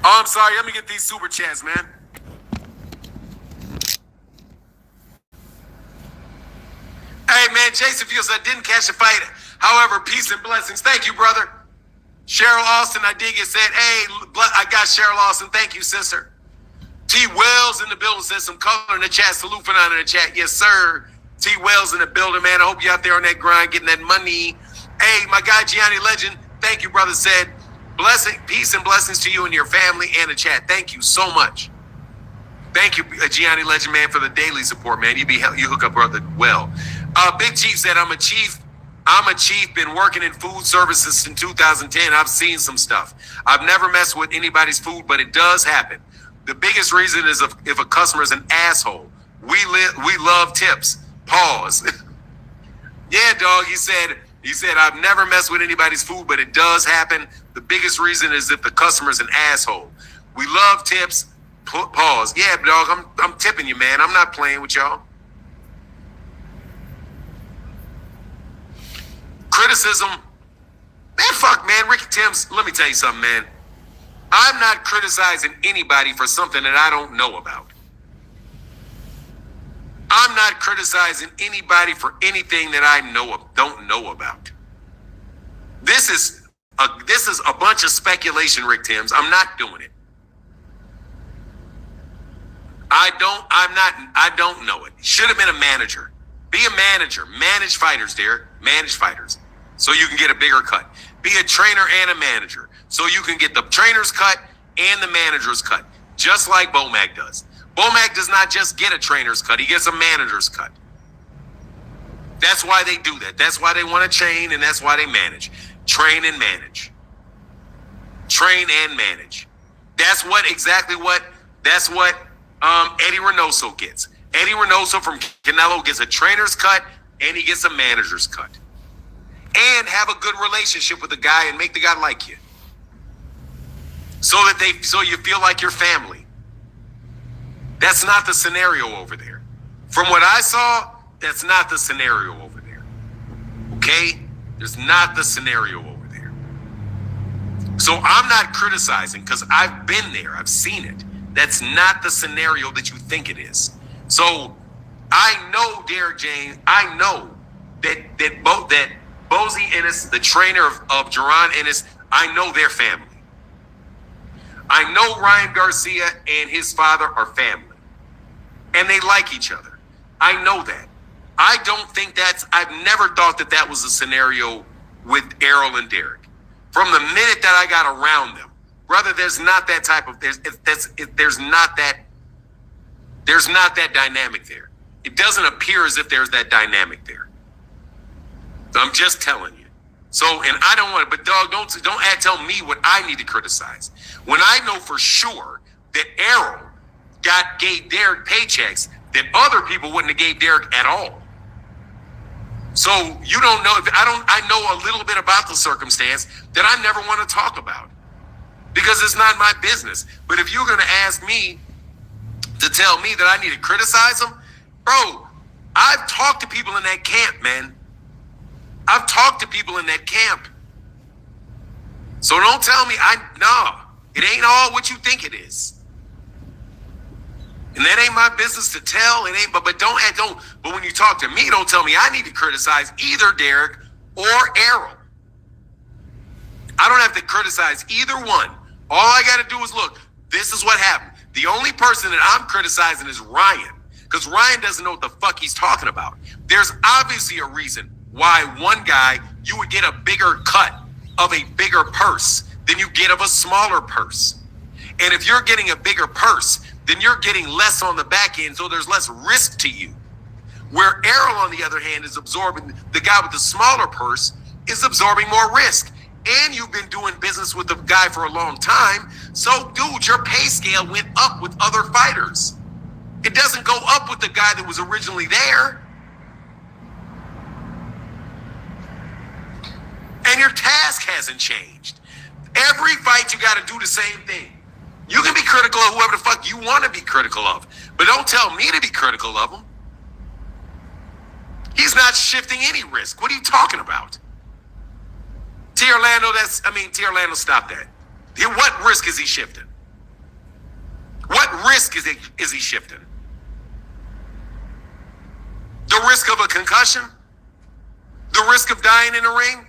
Oh, I'm sorry. Let me get these super chats, man. Hey, man, Jason Fields, I didn't catch a fight. However, peace and blessings. Thank you, brother. Cheryl Austin, I dig it, said, hey, I got Cheryl Austin. Thank you, sister. T. Wells in the building says some color in the chat. Salute for none in the chat. Yes, sir. T. Wells in the building, man. I hope you're out there on that grind, getting that money. Hey, my guy, Gianni Legend, thank you, brother, said, blessing, peace and blessings to you and your family and the chat. Thank you so much. Thank you, Gianni Legend, man, for the daily support, man. You hook up brother well. Big Chief said, I'm a chief. Been working in food services since 2010. I've seen some stuff. I've never messed with anybody's food, but it does happen. The biggest reason is if a customer is an asshole. We love tips. Pause. Yeah, dog. He said, I've never messed with anybody's food, but it does happen. The biggest reason is if the customer's an asshole. We love tips. Pause. Yeah, dog. I'm tipping you, man. I'm not playing with y'all. Criticism. Man, fuck, man. Ricky Timms, let me tell you something, man. I'm not criticizing anybody for something that I don't know about. I'm not criticizing anybody for anything that I don't know about. This is a bunch of speculation, Rick Timms. I'm not doing it. I don't know it. Should have been a manager. Be a manager. Manage fighters, dear. Manage fighters. So you can get a bigger cut. Be a trainer and a manager. So you can get the trainer's cut and the manager's cut. Just like Bomac does. Bomac does not just get a trainer's cut. He gets a manager's cut. That's why they do that. That's why they want to train, and that's why they manage. Train and manage. Train and manage. That's what Eddie Reynoso gets. Eddie Reynoso from Canelo gets a trainer's cut and he gets a manager's cut. And have a good relationship with the guy and make the guy like you. So you feel like you're family. That's not the scenario over there. From what I saw, that's not the scenario over there. Okay? There's not the scenario over there. So I'm not criticizing because I've been there. I've seen it. That's not the scenario that you think it is. So I know Derek James. I know that Bozy Ennis, the trainer of Jaron Ennis, I know their family. I know Ryan Garcia and his father are family. And they like each other. I know that. I've never thought that was a scenario with Errol and Derek. From the minute that I got around them, brother, there's not that dynamic there. It doesn't appear as if there's that dynamic there. So I'm just telling you. So, and I don't want to, but dog, don't tell me what I need to criticize. When I know for sure that Errol gave Derek paychecks that other people wouldn't have gave Derek at all. So you don't know I know a little bit about the circumstance that I never want to talk about because it's not my business. But if you're going to ask me to tell me that I need to criticize them, bro, I've talked to people in that camp, man. I've talked to people in that camp. So don't tell me it ain't all what you think it is. And that ain't my business to tell. It ain't, but when you talk to me, don't tell me I need to criticize either Derek or Errol. I don't have to criticize either one. All I got to do is look, this is what happened. The only person that I'm criticizing is Ryan, because Ryan doesn't know what the fuck he's talking about. There's obviously a reason why one guy, you would get a bigger cut of a bigger purse than you get of a smaller purse. And if you're getting a bigger purse, then you're getting less on the back end, so there's less risk to you. Where Errol, on the other hand, is absorbing, the guy with the smaller purse is absorbing more risk. And you've been doing business with the guy for a long time. So, dude, your pay scale went up with other fighters. It doesn't go up with the guy that was originally there. And your task hasn't changed. Every fight, you got to do the same thing. You can be critical of whoever the fuck you want to be critical of, but don't tell me to be critical of him. He's not shifting any risk. What are you talking about? T. Orlando, stop that. What risk is he shifting? What risk is he shifting? The risk of a concussion? The risk of dying in a ring?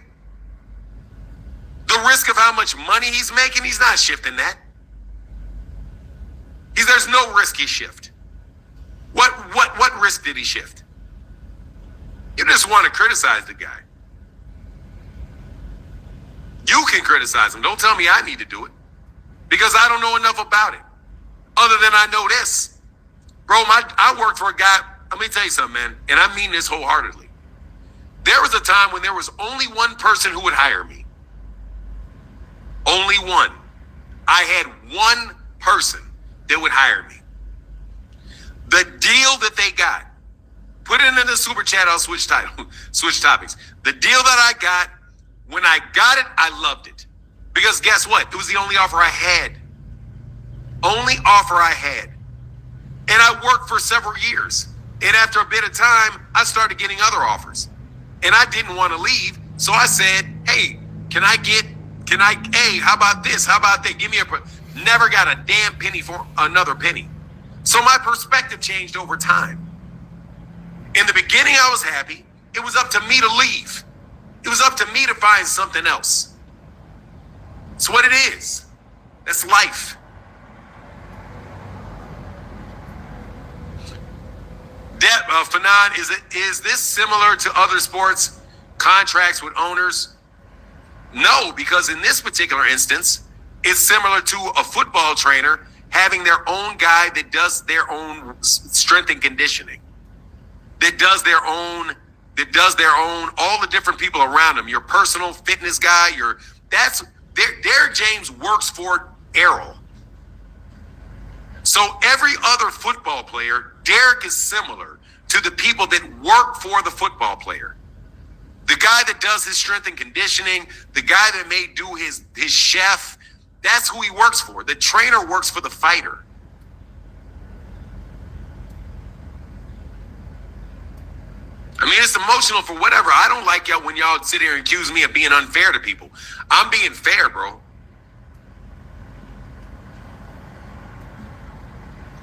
The risk of how much money he's making? He's not shifting that. There's no risk he shift. What risk did he shift? You just want to criticize the guy. You can criticize him. Don't tell me I need to do it, because I don't know enough about it. Other than I know this. Bro, I worked for a guy. Let me tell you something, man, and I mean this wholeheartedly. There was a time when there was only one person who would hire me. Only one. I had one person that would hire me. The deal that they got, put it in the super chat, I'll switch topics. The deal that I got, when I got it, I loved it. Because guess what? It was the only offer I had. Only offer I had. And I worked for several years. And after a bit of time, I started getting other offers. And I didn't want to leave. So I said, hey, hey, how about this? How about that? Give me never got a damn penny for another penny. So my perspective changed over time. In the beginning, I was happy. It was up to me to leave. It was up to me to find something else. It's what it is. That's life. Fanon, is this similar to other sports contracts with owners? No, because in this particular instance, it's similar to a football trainer having their own guy that does their own strength and conditioning, that does their own, all the different people around them. Your personal fitness guy, Derek James works for Errol. So every other football player, Derek is similar to the people that work for the football player. The guy that does his strength and conditioning, the guy that may do his chef, that's who he works for. The trainer works for the fighter. I mean, it's emotional for whatever. I don't like y'all when y'all sit here and accuse me of being unfair to people. I'm being fair, bro.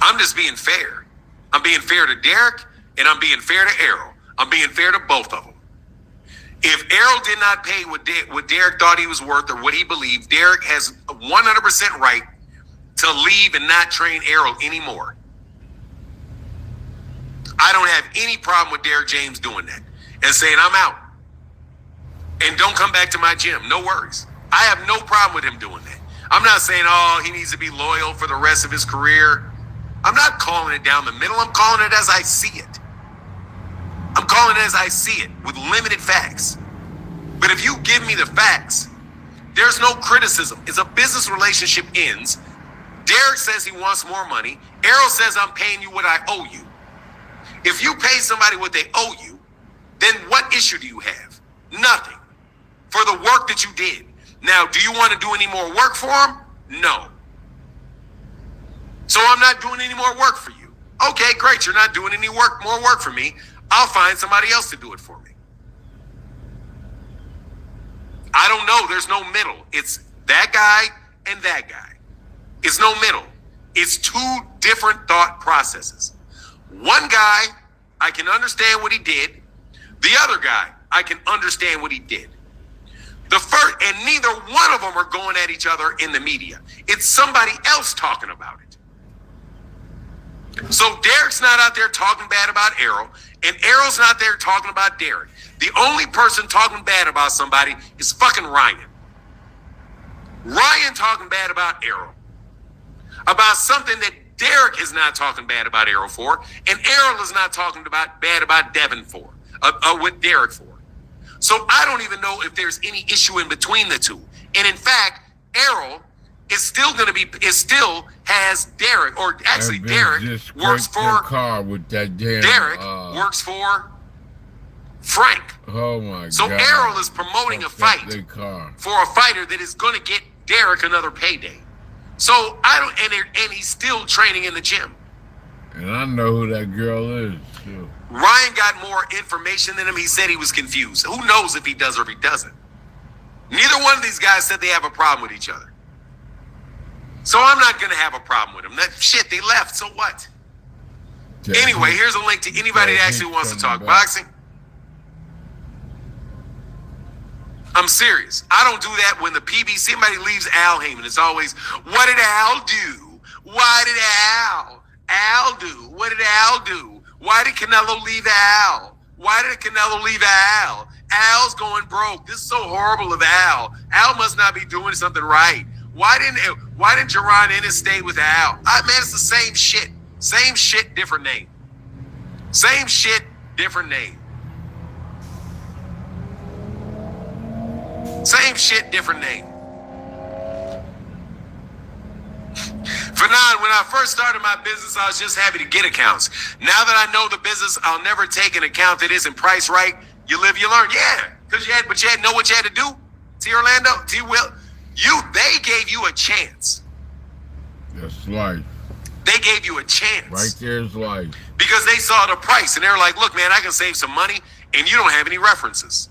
I'm just being fair. I'm being fair to Derek, and I'm being fair to Errol. I'm being fair to both of them. If Errol did not pay what Derek thought he was worth or what he believed, Derek has 100% right to leave and not train Errol anymore. I don't have any problem with Derek James doing that and saying, I'm out. And don't come back to my gym. No worries. I have no problem with him doing that. I'm not saying, he needs to be loyal for the rest of his career. I'm not calling it down the middle. I'm calling it as I see it. I'm calling it as I see it with limited facts. But if you give me the facts, there's no criticism. As a business relationship ends, Derek says he wants more money. Errol says, I'm paying you what I owe you. If you pay somebody what they owe you, then what issue do you have? Nothing. For the work that you did. Now, do you want to do any more work for him? No. So I'm not doing any more work for you. Okay, great. You're not doing any more work for me. I'll find somebody else to do it for me. I don't know. There's no middle. It's that guy and that guy. It's no middle. It's two different thought processes. One guy, I can understand what he did. The other guy, I can understand what he did. The first, and neither one of them are going at each other in the media. It's somebody else talking about it. So Derek's not out there talking bad about Errol, and Errol's not there talking about Derek. The only person talking bad about somebody is fucking Ryan. Ryan talking bad about Errol. About something that Derek is not talking bad about Errol for, and Errol is not talking bad about Devin for, with Derek for. So I don't even know if there's any issue in between the two. And in fact, Errol is still has Derek, or actually Derek works for car with that damn, Derek works for Frank. Oh my God. So Errol is promoting a fight for a fighter that is going to get Derek another payday. So and he's still training in the gym. And I know who that girl is too. Ryan got more information than him. He said he was confused. Who knows if he does or if he doesn't? Neither one of these guys said they have a problem with each other. So I'm not going to have a problem with them. That shit, they left. So what? Anyway, here's a link to anybody that actually wants to talk boxing. I'm serious. I don't do that when the PBC, somebody leaves Al Heyman. It's always, what did Al do? Why did Al do? What did Al do? Why did Canelo leave Al? Why did Canelo leave Al? Al's going broke. This is so horrible of Al. Al must not be doing something right. Why didn't Jaron Ennis stay with Al? Man, it's the same shit. Same shit, different name. Same shit, different name. Same shit, different name. Fanon, when I first started my business, I was just happy to get accounts. Now that I know the business, I'll never take an account that isn't priced right. You live, you learn. Yeah, because you had to know what you had to do. T. Orlando, T. Will, they gave you a chance. That's life. They gave you a chance. Right there's life. Because they saw the price and they were like, look, man, I can save some money and you don't have any references.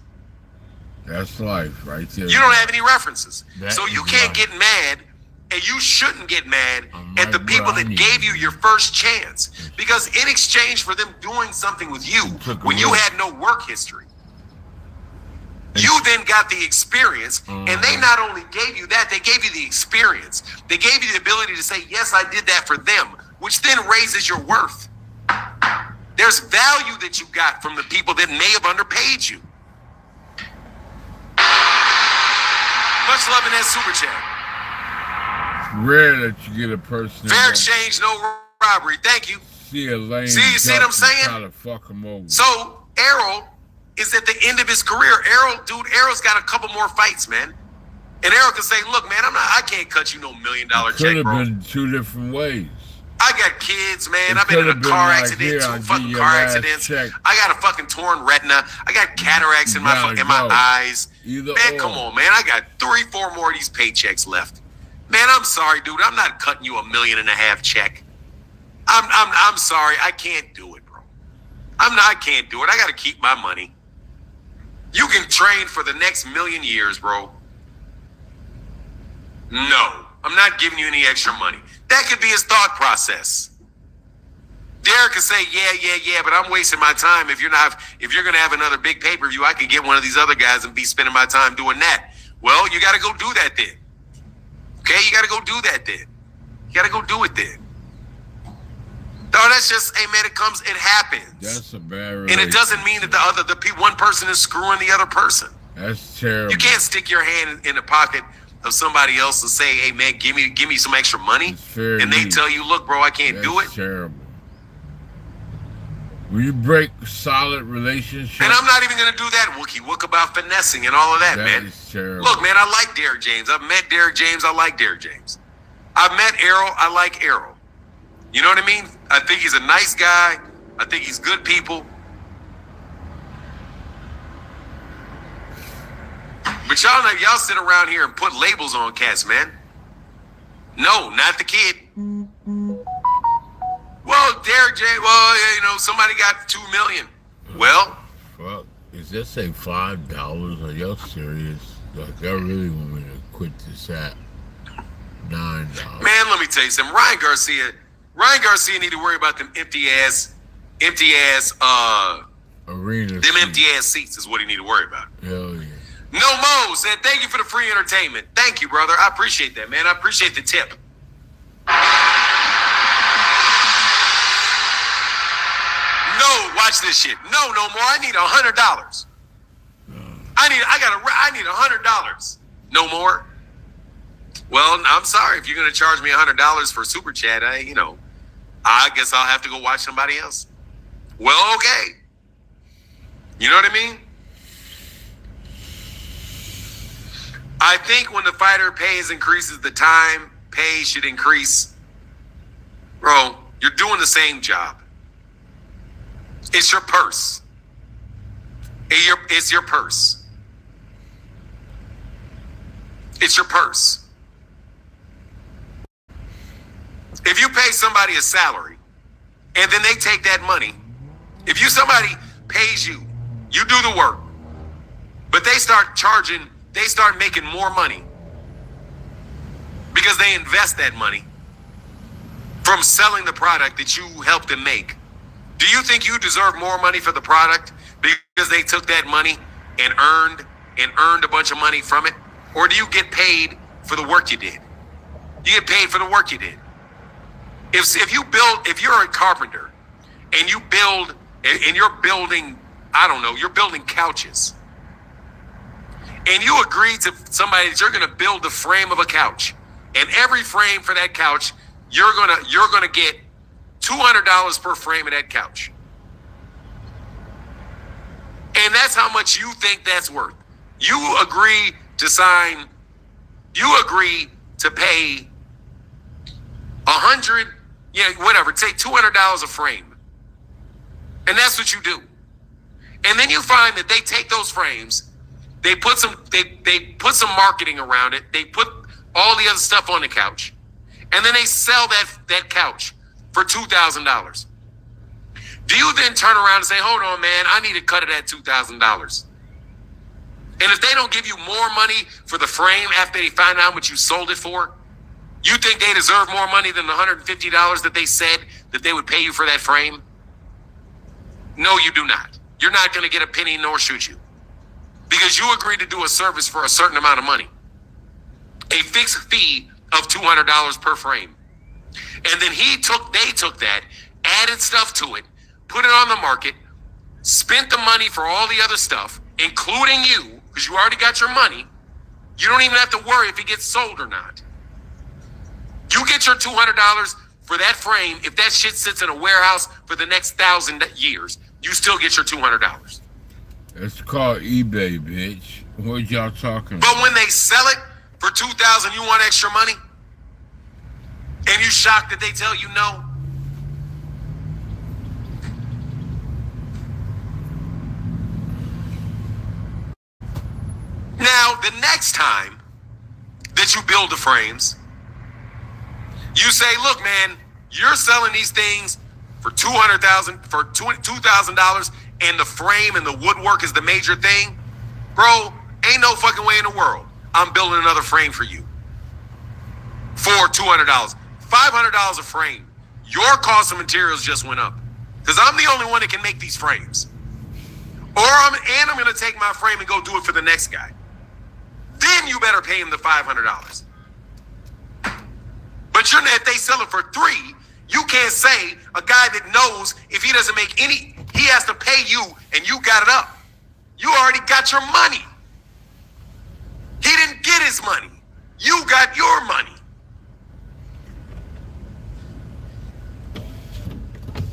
That's life right there. You don't have any references. That so you is can't life. get mad, and you shouldn't get mad at the people that gave you your first chance. Because in exchange for them doing something with you when you had no work history, you then got the experience, and they not only gave you that, they gave you the experience. They gave you the ability to say, yes, I did that for them, which then raises your worth. There's value that you got from the people that may have underpaid you. Much love in that super chat. Rare that you get a person. Fair exchange, no robbery. Thank you. See a lame. See what I'm saying? Try to fuck him over. So Errol is at the end of his career. Errol's got a couple more fights, man. And Errol can say, look, man, I can't cut you no $1 million check, Could have bro. been two different ways. I got kids, man. It I've been in a could've been car like, accident, here, two I'll fucking give you car your last accidents. check. I got a fucking torn retina. I got cataracts in my eyes. Either Man, or. come on, man. I got 3-4 more of these paychecks left. Man, I'm sorry, dude. I'm not cutting you $1.5 million check. I'm sorry. I can't do it, bro. I can't do it. I got to keep my money. You can train for the next million years, bro. No, I'm not giving you any extra money. That could be his thought process. Derek could say, yeah, but I'm wasting my time. If you're going to have another big pay-per-view, I could get one of these other guys and be spending my time doing that. Well, you got to go do that then. Okay, you got to go do that then. You got to go do it then. No, that's just, hey man, it happens. That's a bad And it doesn't mean that one person is screwing the other person. That's terrible. You can't stick your hand in the pocket of somebody else and say, hey man, give me some extra money. And they tell you, look, bro, I can't do it. That's terrible. Will you break solid relationships? And I'm not even going to do that wookie about finessing and all of that, man. That is terrible. Look, man, I like Derek James. I've met Derek James. I like Derek James. I've met Errol. I like Errol. You know what I mean? I think he's a nice guy. I think he's good people. But y'all sit around here and put labels on cats, man. No, not the kid. Well, Derek James, somebody got $2 million. Well, fuck. Is that say $5? Are y'all serious? Like, I really want me to quit this app. $9. Man, let me tell you something. Ryan Garcia need to worry about them empty ass arena. Them empty ass seats is what he need to worry about. Hell yeah. No Mo said, thank you for the free entertainment. Thank you, brother. I appreciate that, man. I appreciate the tip. No, watch this shit. No more. I need $100. I need $100. No more. Well, I'm sorry if you're gonna charge me $100 for super chat. I guess I'll have to go watch somebody else. Well, okay. You know what I mean? I think when the fighter pays increases, the time pay should increase. Bro, you're doing the same job. It's your purse. It's your purse. It's your purse. If you pay somebody a salary and then they take that money, if somebody pays you, you do the work, but they start making more money. because they invest that money from selling the product that you helped them make. Do you think you deserve more money for the product because they took that money and earned a bunch of money from it? Or do you get paid for the work you did? You get paid for the work you did. If you're a carpenter and you build, and you're building, I don't know, you're building couches, and you agree to somebody that you're going to build the frame of a couch, and every frame for that couch, you're gonna get $200 per frame of that couch, and that's how much you think that's worth. You agree to pay take $200 a frame, and that's what you do. And then you find that they take those frames, they put some marketing around it, they put all the other stuff on the couch, and then they sell that couch for $2,000. Do you then turn around and say, hold on, man, I need to cut it at $2,000? And if they don't give you more money for the frame after they find out what you sold it for, you think they deserve more money than the $150 that they said that they would pay you for that frame? No, you do not. You're not going to get a penny, nor should you. Because you agreed to do a service for a certain amount of money. A fixed fee of $200 per frame. And then they took that, added stuff to it, put it on the market, spent the money for all the other stuff, including you, because you already got your money. You don't even have to worry if it gets sold or not. You get your $200 for that frame. If that shit sits in a warehouse for the next 1,000 years, you still get your $200. It's called eBay, bitch. What y'all talking about? But when they sell it for $2,000, you want extra money? And you shocked that they tell you no? Now, the next time that you build the frames, you say, look, man, you're selling these things for $2,000, and the frame and the woodwork is the major thing. Bro, ain't no fucking way in the world I'm building another frame for you for $200. $500 a frame. Your cost of materials just went up because I'm the only one that can make these frames. I'm going to take my frame and go do it for the next guy. Then you better pay him the $500. But if they sell it for $3, you can't say a guy that knows if he doesn't make any, he has to pay you and you got it up. You already got your money. He didn't get his money. You got your money.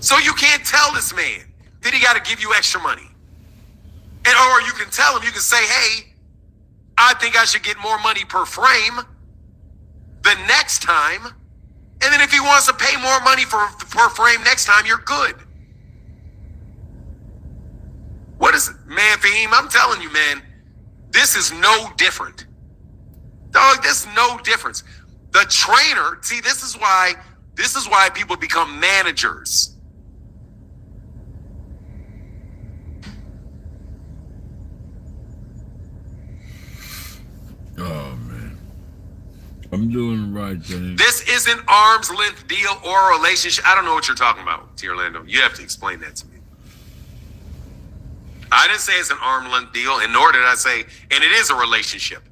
So you can't tell this man that he got to give you extra money. Or you can tell him, you can say, hey, I think I should get more money per frame the next time. And then if he wants to pay more money per frame next time, you're good. What is it? Man, Fahim, I'm telling you, man, this is no different. Dog, this is no difference. The trainer, see, this is why people become managers. Oh, man. I'm doing the right thing. This isn't arm's length deal or a relationship. I don't know what you're talking about, T. Orlando. You have to explain that to me. I didn't say it's an arm's length deal, and nor did I say, and it is a relationship.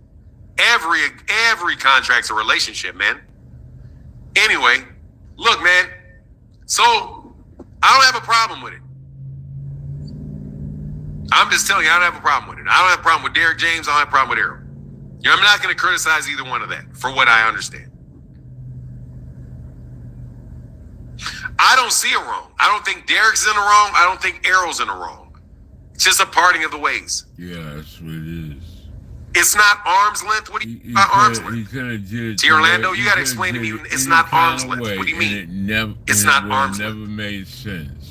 Every contract's a relationship, man. Anyway, look, man. So I don't have a problem with it. I'm just telling you, I don't have a problem with it. I don't have a problem with Derek James. I don't have a problem with Errol. I'm not going to criticize either one of that for what I understand. I don't see a wrong. I don't think Derek's in the wrong. I don't think Errol's in the wrong. It's just a parting of the ways. Yeah, that's what it is. It's not arm's length. What do you mean by arm's length? T. Orlando, you got to explain to me. It's not arm's length. What do you mean? It's not arm's length. It never made sense.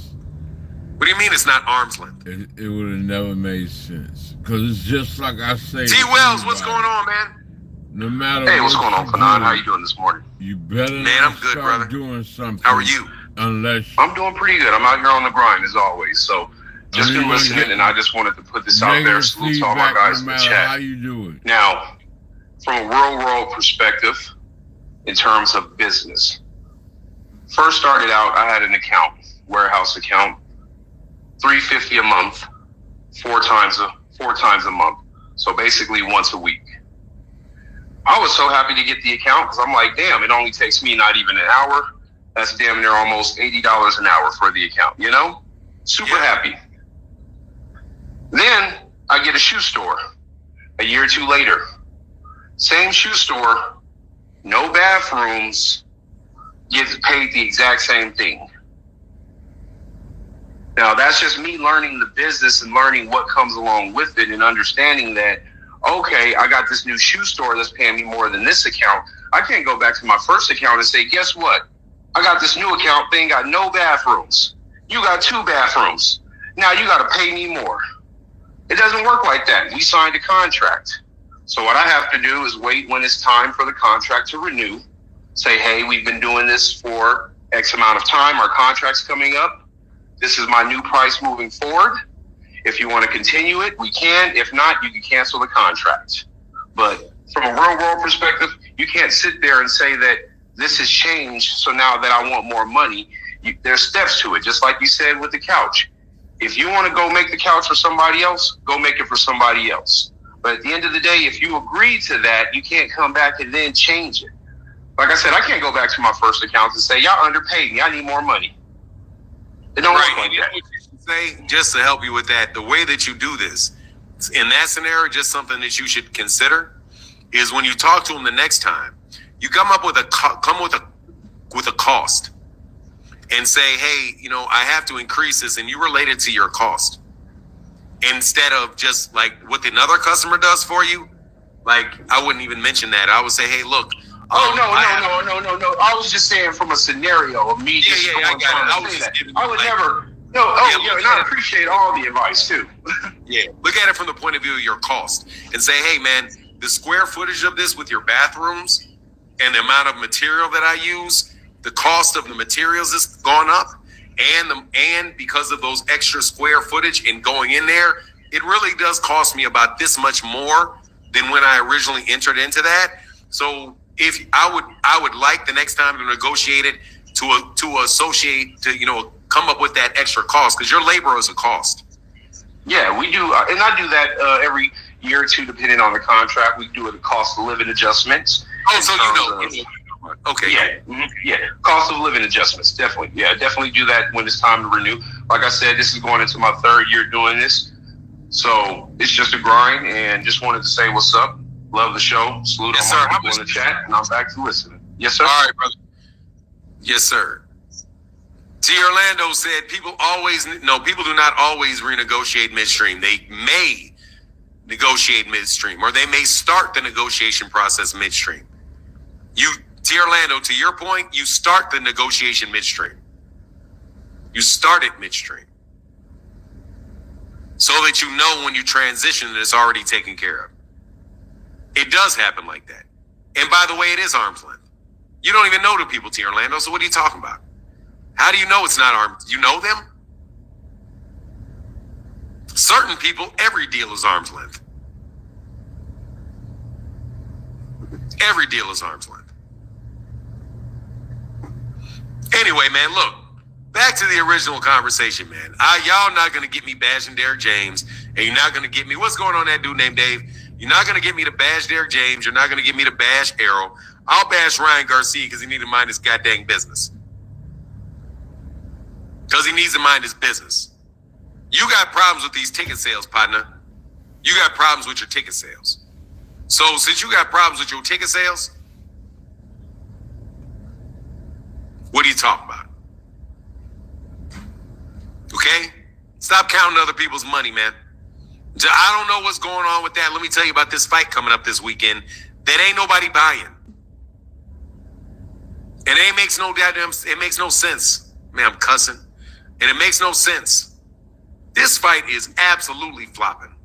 What do you mean it's not arm's length? It would have never made sense. Because it's just like I say. T. Wells, what's going on, man? No matter hey, what's going on, Fanon? How you doing this morning? You better I'm good, brother. Doing something. How are you? Unless I'm doing pretty good. I'm out here on the grind as always. So just been listening, and I just wanted to put this out there. Salute to all my guys in the chat. How you do it? Now, from a real world perspective, in terms of business. First started out, I had an account, warehouse account, $350 a month, four times a month. So basically once a week. I was so happy to get the account because I'm like, damn, it only takes me not even an hour. That's damn near almost $80 an hour for the account, you know? Super happy. Then I get a shoe store a year or two later. Same shoe store, no bathrooms, gets paid the exact same thing. Now, that's just me learning the business and learning what comes along with it and understanding that, okay, I got this new shoe store that's paying me more than this account. I can't go back to my first account and say, guess what? I got this new account thing, got no bathrooms. You got 2 bathrooms. Now you got to pay me more. It doesn't work like that. We signed a contract. So what I have to do is wait when it's time for the contract to renew. Say, hey, we've been doing this for X amount of time. Our contract's coming up. This is my new price moving forward. If you want to continue it, we can. If not, you can cancel the contract. But from a real world perspective, you can't sit there and say that this has changed, so now that I want more money. There's steps to it, just like you said with the couch. If you want to go make the couch for somebody else, go make it for somebody else. But at the end of the day, if you agree to that, you can't come back and then change it. Like I said, I can't go back to my first account and say, y'all underpaid me, I need more money. It don't work like that. Say, just to help you with that, the way that you do this, in that scenario, just something that you should consider is when you talk to them the next time, you come with a cost and say, hey, you know, I have to increase this, and you relate it to your cost instead of just like what another customer does for you. Like, I wouldn't even mention that. I would say, hey, look. No. I was just saying from a scenario of me just going trying to say that. I would never. And I appreciate all the advice too. Yeah, look at it from the point of view of your cost and say, hey, man, the square footage of this with your bathrooms and the amount of material that I use, the cost of the materials has gone up, and because of those extra square footage and going in there, it really does cost me about this much more than when I originally entered into that. So if I would like the next time to negotiate it to associate to, you know, come up with that extra cost, because your labor is a cost. Yeah, we do, and I do that every year or two, depending on the contract. We do a cost of living adjustments. Oh, so you know. Okay. Yeah. Cost of living adjustments, definitely. Yeah, definitely do that when it's time to renew. Like I said, this is going into my 3rd year doing this, so it's just a grind. And just wanted to say what's up. Love the show. Salute on my people in the chat, and I'm back to listening. Yes, sir. All right, brother. Yes, sir. T. Orlando said people do not always renegotiate midstream. They may negotiate midstream, or they may start the negotiation process midstream. T. Orlando, to your point, you start the negotiation midstream. You start it midstream. So that you know when you transition that it's already taken care of. It does happen like that. And by the way, it is arm's length. You don't even know the people, T. Orlando, so what are you talking about? How do you know it's not arm's? You know them? Certain people, every deal is arm's length. Every deal is arm's length. Anyway, man, look, back to the original conversation, man. Y'all not going to get me bashing Derrick James, and you're not going to get me, what's going on that dude named Dave? You're not going to get me to bash Derrick James. You're not going to get me to bash Arrow. I'll bash Ryan Garcia because he needs to mind his goddamn business. Because he needs to mind his business. You got problems with these ticket sales, partner. You got problems with your ticket sales. So since you got problems with your ticket sales, what are you talking about? Okay? Stop counting other people's money, man. I don't know what's going on with that. Let me tell you about this fight coming up this weekend that ain't nobody buying. And it makes no sense. Man, I'm cussing. And it makes no sense. This fight is absolutely flopping.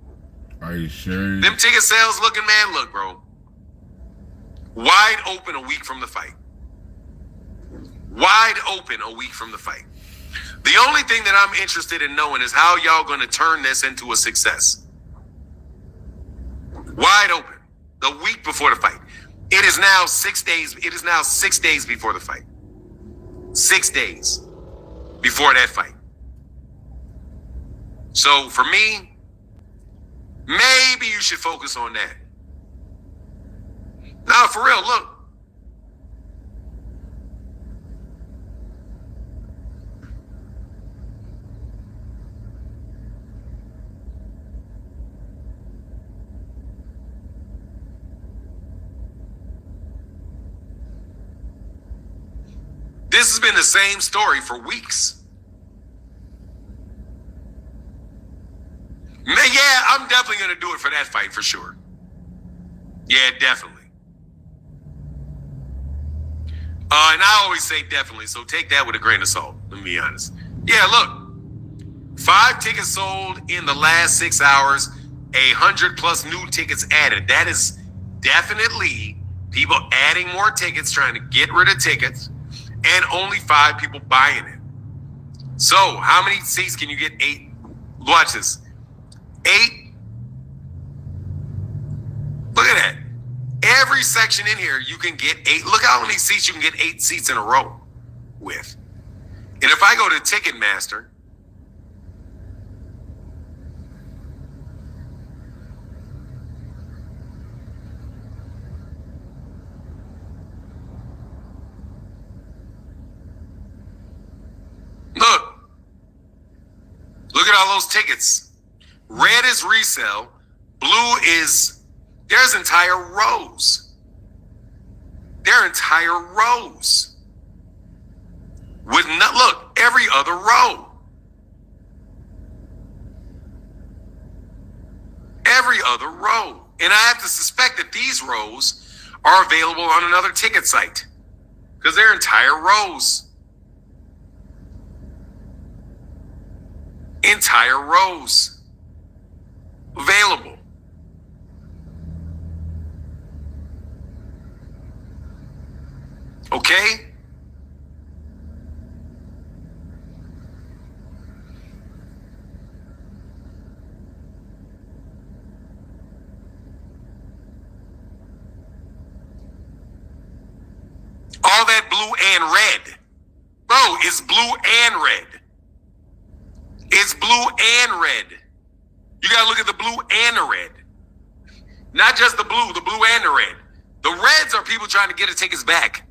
Are you sure? Them ticket sales looking, man, look, bro. Wide open a week from the fight. Wide open a week from the fight. The only thing that I'm interested in knowing is how y'all going to turn this into a success. Wide open. The week before the fight. It is now 6 days. It is now 6 days before the fight. 6 days before that fight. So for me, maybe you should focus on that. Now, for real, look. This has been the same story for weeks. Yeah, I'm definitely going to do it for that fight for sure. Yeah, definitely. And I always say definitely, so take that with a grain of salt, let me be honest. Yeah, look, 5 tickets sold in the last 6 hours, 100 plus new tickets added. That is definitely people adding more tickets, trying to get rid of tickets, and only 5 people buying it. So how many seats can you get? 8. Watch this. 8. Look at that. Every section in here, you can get 8. Look how many seats you can get 8 seats in a row with. And if I go to Ticketmaster, look at all those tickets. Red is resale. Blue is, there's entire rows. There are entire rows. With not, look, every other row. Every other row. And I have to suspect that these rows are available on another ticket site because they're entire rows. Entire rows available. Okay? All that blue and red. Bro, it's blue and red. It's blue and red. You gotta look at the blue and the red. Not just the blue and the red. The reds are people trying to get the tickets back.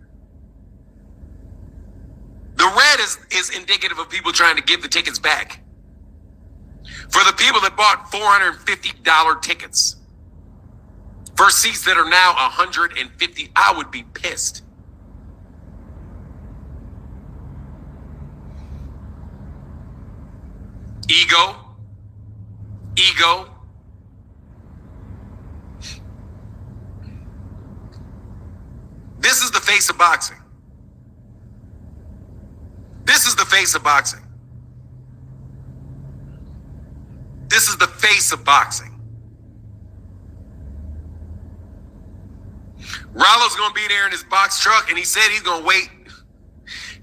The red is indicative of people trying to give the tickets back. For the people that bought $450 tickets for seats that are now $150, I would be pissed. Ego. This is the face of boxing. This is the face of boxing. This is the face of boxing. Rollo's going to be there in his box truck, and he said he's going to wait.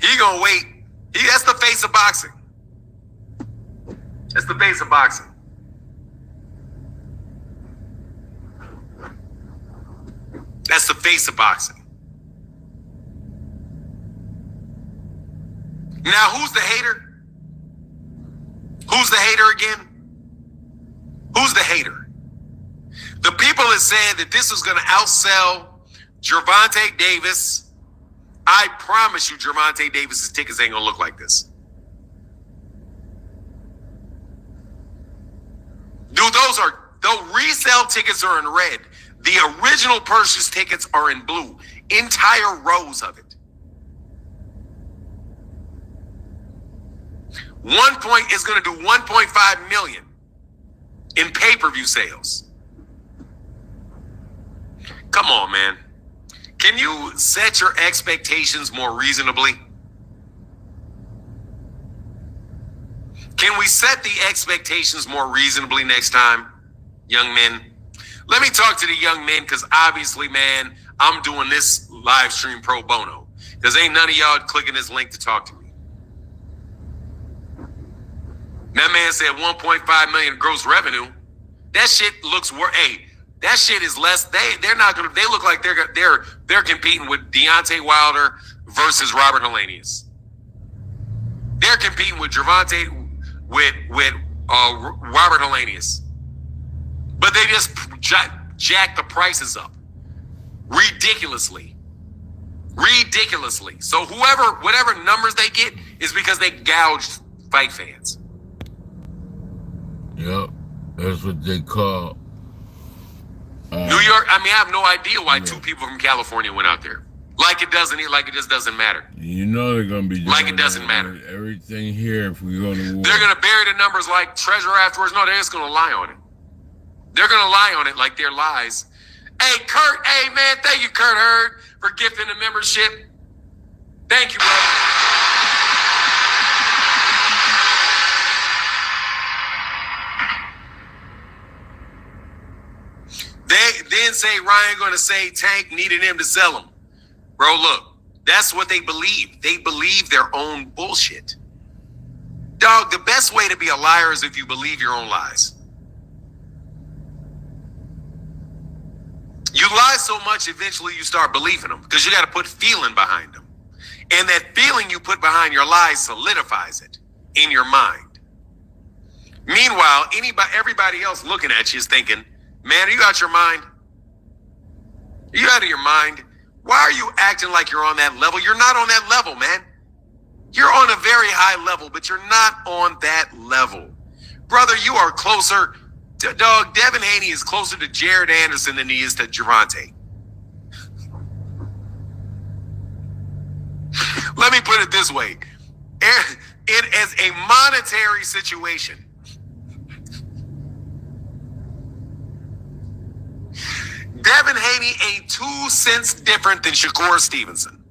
He's going to wait. That's the face of boxing. That's the face of boxing. That's the face of boxing. Now, who's the hater? Who's the hater again? Who's the hater? The people that said that this was going to outsell Gervonta Davis. I promise you, Gervonta Davis's tickets ain't going to look like this. Dude, those resale tickets are in red. The original purchase tickets are in blue. Entire rows of it. Is going to do 1.5 million in pay-per-view sales. Come on, man. Can you set your expectations more reasonably? Can we set the expectations more reasonably next time, young men? Let me talk to the young men because obviously, man, I'm doing this live stream pro bono because ain't none of y'all clicking this link to talk to me. That man said 1.5 million gross revenue. That shit looks worth. Hey, That shit is less. They're not gonna. They look like they're competing with Deontay Wilder versus Robert Helenius. They're competing with Gervonta with Robert Helenius, but they just jack the prices up ridiculously. So whatever numbers they get is because they gouged fight fans. Yep, that's what they call. New York. I have no idea why two people from California went out there. Like it just doesn't matter. You know they're gonna be doing like it doesn't matter. Everything here if we go to war. They're gonna bury the numbers like treasure afterwards. No, they're just gonna lie on it. They're gonna lie on it like they're lies. Hey, Kurt. Hey, man. Thank you, Kurt Hurd, for gifting the membership. Thank you, brother. They then say Ryan gonna say Tank needed him to sell him. Bro, look, that's what they believe. They believe their own bullshit. Dog, the best way to be a liar is if you believe your own lies. You lie so much, eventually you start believing them because you got to put feeling behind them. And that feeling you put behind your lies solidifies it in your mind. Meanwhile, everybody else looking at you is thinking, man, are you out your mind? Are you out of your mind? Why are you acting like you're on that level? You're not on that level, man. You're on a very high level, but you're not on that level. Brother, you are closer. Dog, Devin Haney is closer to Jared Anderson than he is to Gervonta. Let me put it this way. It is a monetary situation. Devin Haney ain't 2 cents different than Shakur Stevenson.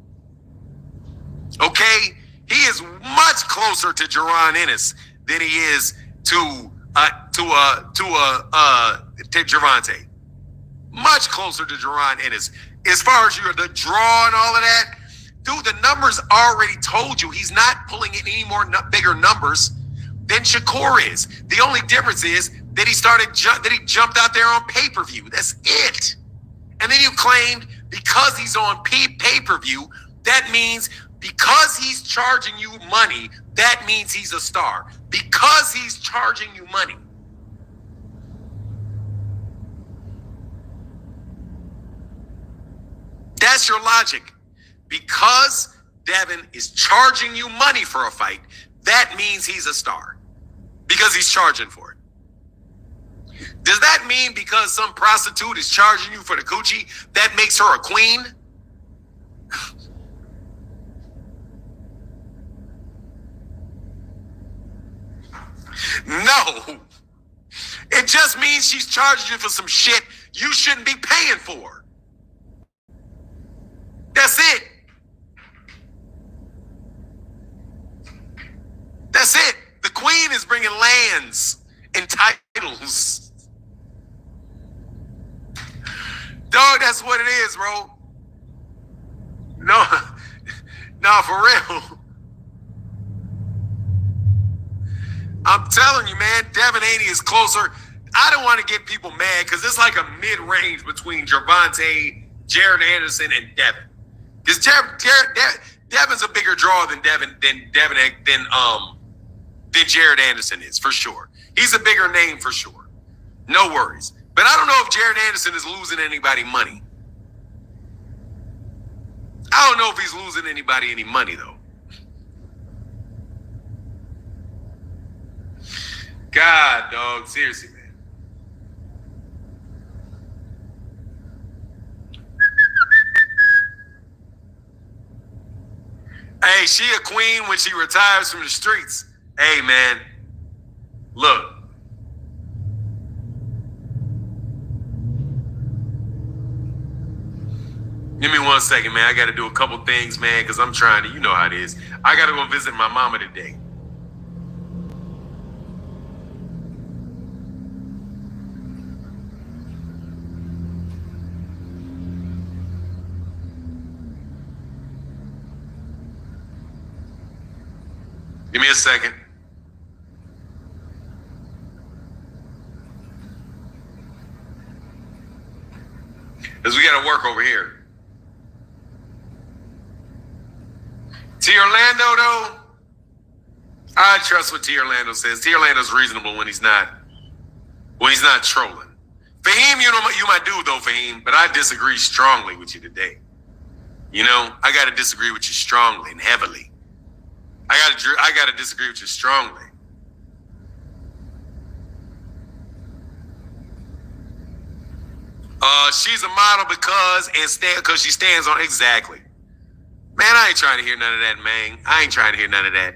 Okay? He is much closer to Jaron Ennis than he is to Gervonta. Much closer to Jaron Ennis. As far as the draw and all of that, dude, the numbers already told you he's not pulling in any more bigger numbers than Shakur is. The only difference is that he jumped out there on pay-per-view. That's it. And then you claimed because he's on pay-per-view, that means because he's charging you money, that means he's a star. Because he's charging you money. That's your logic. Because Devin is charging you money for a fight, that means he's a star. Because he's charging for it. Does that mean because some prostitute is charging you for the coochie, that makes her a queen? No. It just means she's charging you for some shit you shouldn't be paying for. That's it. That's it. The queen is bringing lands and titles. Dog, that's what it is, bro. No, for real. I'm telling you, man, Devin Haney is closer. I don't want to get people mad because it's like a mid-range between Gervonta, Jared Anderson, and Devin. Because Devin's a bigger draw than Jared Anderson is, for sure. He's a bigger name for sure. No worries. But I don't know if Jared Anderson is losing anybody money. I don't know if he's losing anybody any money, though. God, dog. Seriously, man. Hey, she a queen when she retires from the streets. Hey, man. Look. Give me 1 second, man. I got to do a couple things, man, because I'm trying to, you know how it is. I got to go visit my mama today. Give me a second. Because we got to work over here. T. Orlando, though, I trust what T. Orlando says. T. Orlando's reasonable when he's not trolling. Fahim, you know, you my dude, though, Fahim, but I disagree strongly with you today. You know, I got to disagree with you strongly and heavily. I got to disagree with you strongly. She's a model because she stands on exactly. Man, I ain't trying to hear none of that, man. I ain't trying to hear none of that.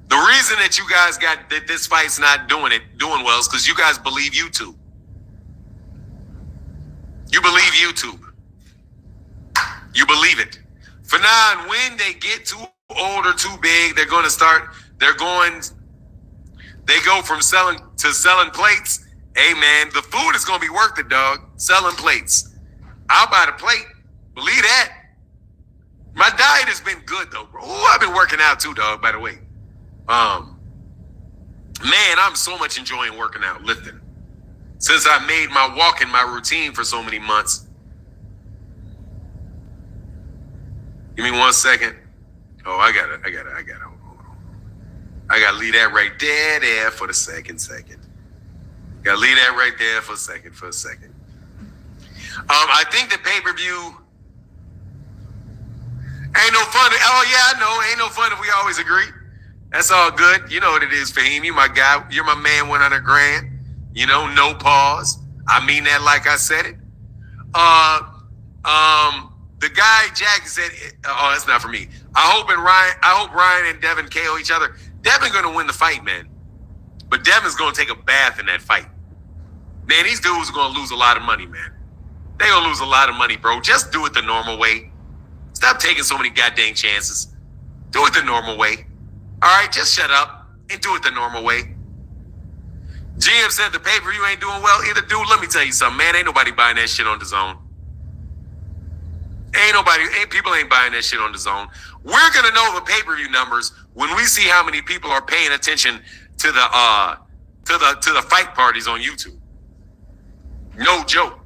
The reason that you guys got that this fight's not doing well is because you guys believe YouTube. You believe YouTube. You believe it. For now, and when they get too old or too big, they go from selling plates. Hey man, the food is gonna be worth it, dog. Selling plates. I'll buy the plate. Believe that. My diet has been good though, bro. Ooh, I've been working out too, dog, by the way. Man, I'm so much enjoying working out, lifting. Since I made my walking my routine for so many months. Give me 1 second. Oh, I gotta. Hold on. I gotta leave that right there for the second. Gotta leave that right there for a second. I think the pay-per-view ain't no fun. Oh yeah, I know. Ain't no fun if we always agree. That's all good. You know what it is, Fahim. You my guy. You're my man, 100 grand. You know, no pause. I mean that like I said it. The guy Jack said, "Oh, that's not for me." I hope Ryan and Devin KO each other. Devin gonna win the fight, man. But Devin's gonna take a bath in that fight. Man, these dudes are gonna lose a lot of money, man. They gonna lose a lot of money, bro. Just do it the normal way. Stop taking so many goddamn chances. Do it the normal way. All right, just shut up and do it the normal way. GM said the pay-per-view ain't doing well either. Dude, let me tell you something, man. Ain't nobody buying that shit on the zone. People ain't buying that shit on the zone. We're gonna know the pay-per-view numbers when we see how many people are paying attention to the fight parties on YouTube. No joke.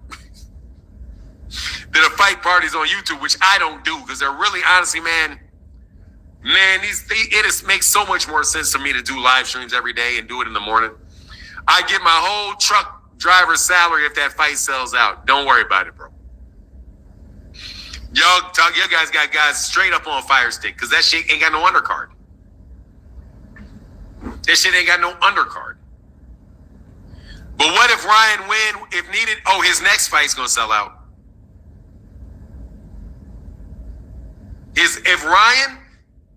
To the fight parties on YouTube, which I don't do because they're really, honestly, man, it makes so much more sense to me to do live streams every day and do it in the morning. I get my whole truck driver's salary if that fight sells out. Don't worry about it, bro. You guys got guys straight up on Fire Stick because that shit ain't got no undercard. That shit ain't got no undercard. But what if Ryan win if needed? Oh, his next fight's gonna sell out. If Ryan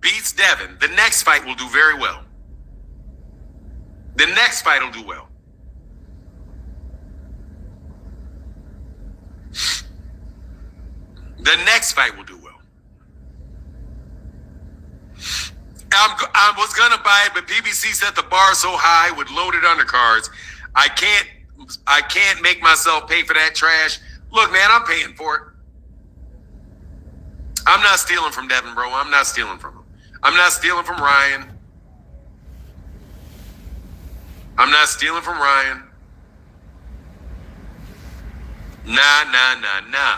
beats Devin, the next fight will do very well. The next fight will do well. The next fight will do well. I was gonna buy it, but PBC set the bar so high with loaded undercards. I can't make myself pay for that trash. Look, man, I'm paying for it. I'm not stealing from Devin, bro. I'm not stealing from him. I'm not stealing from Ryan. I'm not stealing from Ryan. Nah.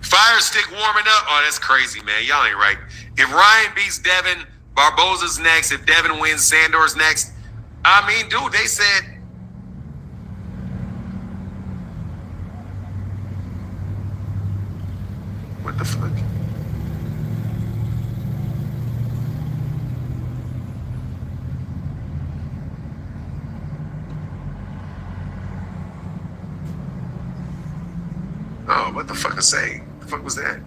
Fire Stick warming up. Oh, that's crazy, man. Y'all ain't right. If Ryan beats Devin, Barboza's next. If Devin wins, Sandor's next. I mean, dude, they said. What the fuck? Oh, what the fuck is saying? What the fuck was that?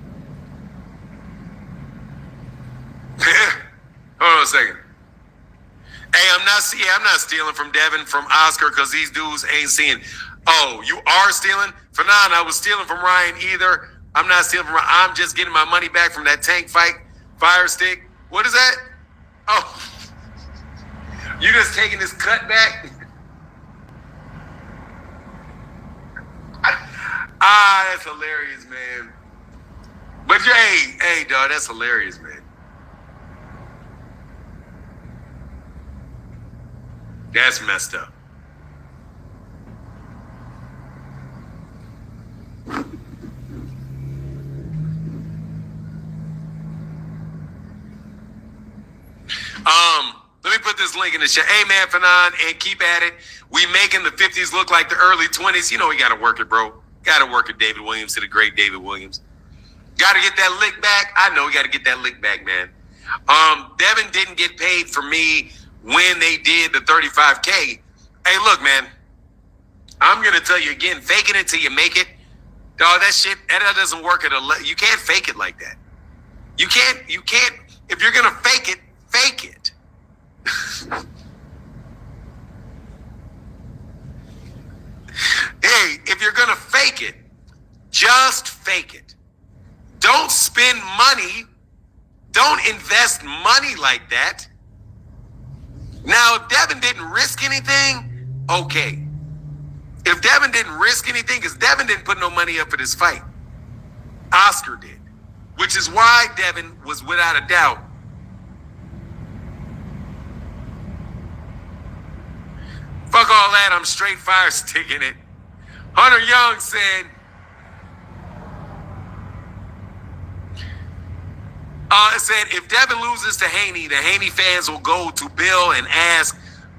Hold on a second. Hey, I'm not stealing from Devin, from Oscar, because these dudes ain't seeing. Oh, you are stealing? For now, I was stealing from Ryan either. I'm not stealing from Ryan. I'm just getting my money back from that tank fight. Fire Stick. What is that? Oh, you just taking this cut back? That's hilarious, man. But hey, dog, that's hilarious, man. That's messed up. Let me put this link in the chat. Hey, man, Fanon, and keep at it. We making the 50s look like the early 20s. You know we got to work it, bro. Got to work it, David Williams, to the great David Williams. Got to get that lick back. I know we got to get that lick back, man. Devin didn't get paid for me when they did the 35K. Hey, look, man. I'm going to tell you again, faking it till you make it. Dog, that shit, that doesn't work you can't fake it like that. You can't, if you're going to fake it, fake it. Hey, if you're going to fake it, just fake it. Don't spend money. Don't invest money like that. Now, if Devin didn't risk anything, okay. If Devin didn't risk anything, because Devin didn't put no money up for this fight. Oscar did. Which is why Devin was without a doubt. Fuck all that, I'm straight fire sticking it. Hunter Young said, if Devin loses to Haney, the Haney fans will go to Bill and ask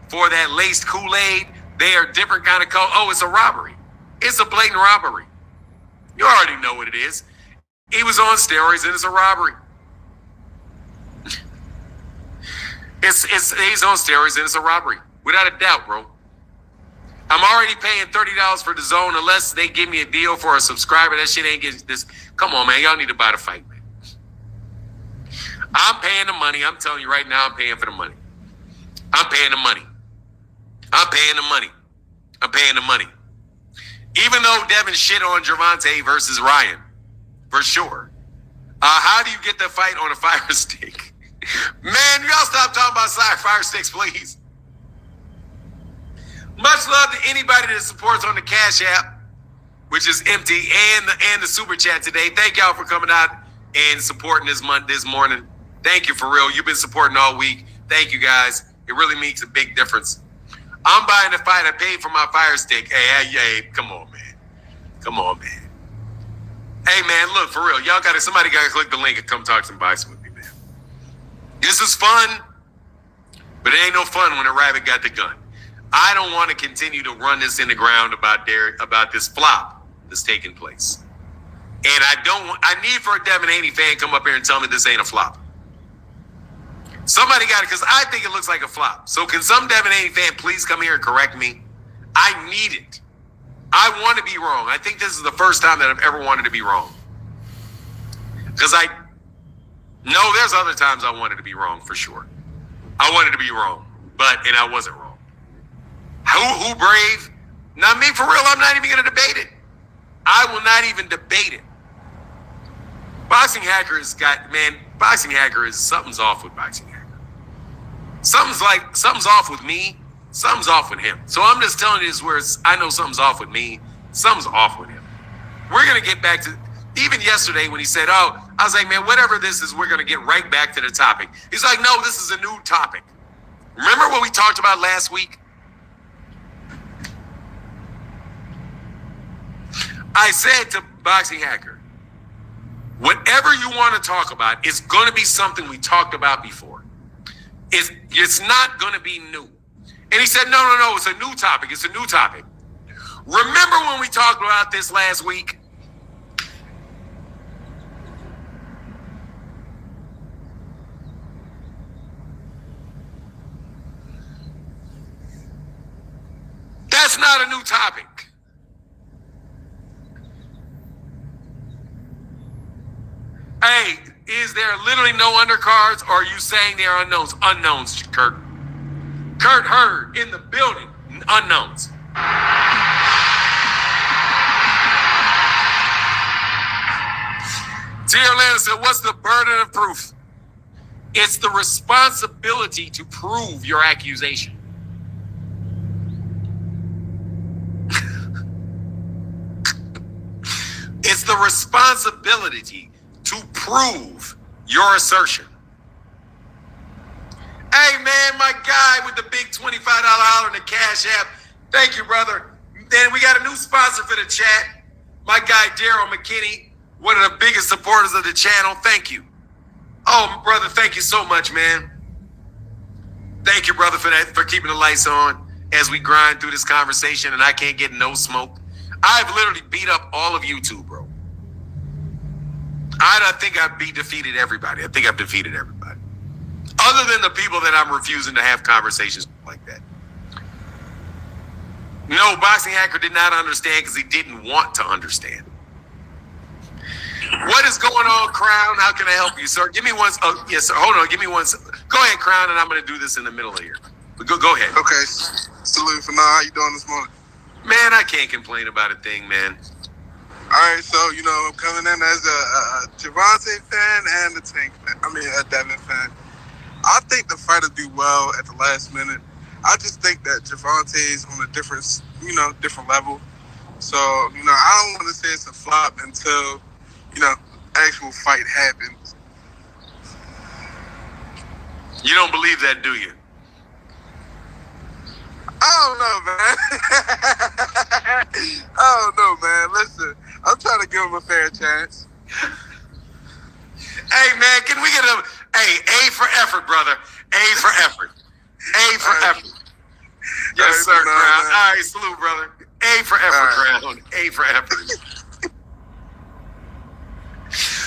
for that laced Kool-Aid. They are different kind of color. Oh, it's a robbery. It's a blatant robbery. You already know what it is. He was on steroids and it's a robbery. He's on steroids and it's a robbery. Without a doubt, bro. I'm already paying $30 for the zone unless they give me a deal for a subscriber. That shit ain't getting this. Come on, man. Y'all need to buy the fight, man. I'm paying the money. I'm telling you right now, I'm paying for the money. I'm paying the money. I'm paying the money. I'm paying the money. Even though Devin shit on Gervonta versus Ryan, for sure. How do you get the fight on a fire stick? Man, y'all stop talking about fire sticks, please. Much love to anybody that supports on the Cash App, which is empty, and the Super Chat today. Thank y'all for coming out and supporting this morning. Thank you for real. You've been supporting all week. Thank you guys. It really makes a big difference. I'm buying the fight. I paid for my fire stick. Hey, come on, man. Come on, man. Hey, man, look, for real. Somebody got to click the link and come talk some bison with me, man. This is fun, but it ain't no fun when a rabbit got the gun. I don't want to continue to run this in the ground about this flop that's taking place. And I need for a Devin Haney fan to come up here and tell me this ain't a flop. Somebody got it, because I think it looks like a flop. So can some Devin Haney fan please come here and correct me? I need it. I want to be wrong. I think this is the first time that I've ever wanted to be wrong. Because I know there's other times I wanted to be wrong, for sure. I wanted to be wrong, and I wasn't wrong. Who brave? Not me, for real. I'm not even going to debate it. I will not even debate it. Boxing Hacker something's off with Boxing Hacker. Something's off with me. Something's off with him. So I'm just telling you this where I know something's off with me. Something's off with him. We're going to get back to, even yesterday when he said, I was like, man, whatever this is, we're going to get right back to the topic. He's like, no, this is a new topic. Remember what we talked about last week? I said to Boxing Hacker, whatever you want to talk about, it's going to be something we talked about before. It's not going to be new. And he said, no, it's a new topic. It's a new topic. Remember when we talked about this last week? That's not a new topic. Hey, is there literally no undercards, or are you saying there are unknowns? Unknowns, Kurt. Kurt Hurd in the building. Unknowns. T. Orlando said, what's the burden of proof? It's the responsibility to prove your accusation. It's the responsibility to prove your assertion. Hey, man, my guy with the big $25 holler in the Cash App. Thank you, brother. Then we got a new sponsor for the chat. My guy, Daryl McKinney, one of the biggest supporters of the channel. Thank you. Oh, brother, thank you so much, man. Thank you, brother, for that, for keeping the lights on as we grind through this conversation, and I can't get no smoke. I've literally beat up all of you two, bro. I think I've defeated everybody. I think I've defeated everybody. Other than the people that I'm refusing to have conversations like that. No, Boxing Hacker did not understand because he didn't want to understand. What is going on, Crown? How can I help you, sir? Give me one. Oh, yes, sir. Hold on. Give me one. Go ahead, Crown, and I'm going to do this in the middle of here. But go ahead. Okay. Salute for now. How you doing this morning? Man, I can't complain about a thing, man. All right. So, I'm coming in as a Javante fan and a Tank fan. A Devin fan. I think the fight will do well at the last minute. I just think that Javante's on a different level. So, I don't want to say it's a flop until, actual fight happens. You don't believe that, do you? I don't know, man. Listen, I'm trying to give him a fair chance. Hey, man, can we get A for effort, brother. A for effort. A for effort. Yes, sir, Crown. All right, salute, brother. A for effort, Crown. A for effort.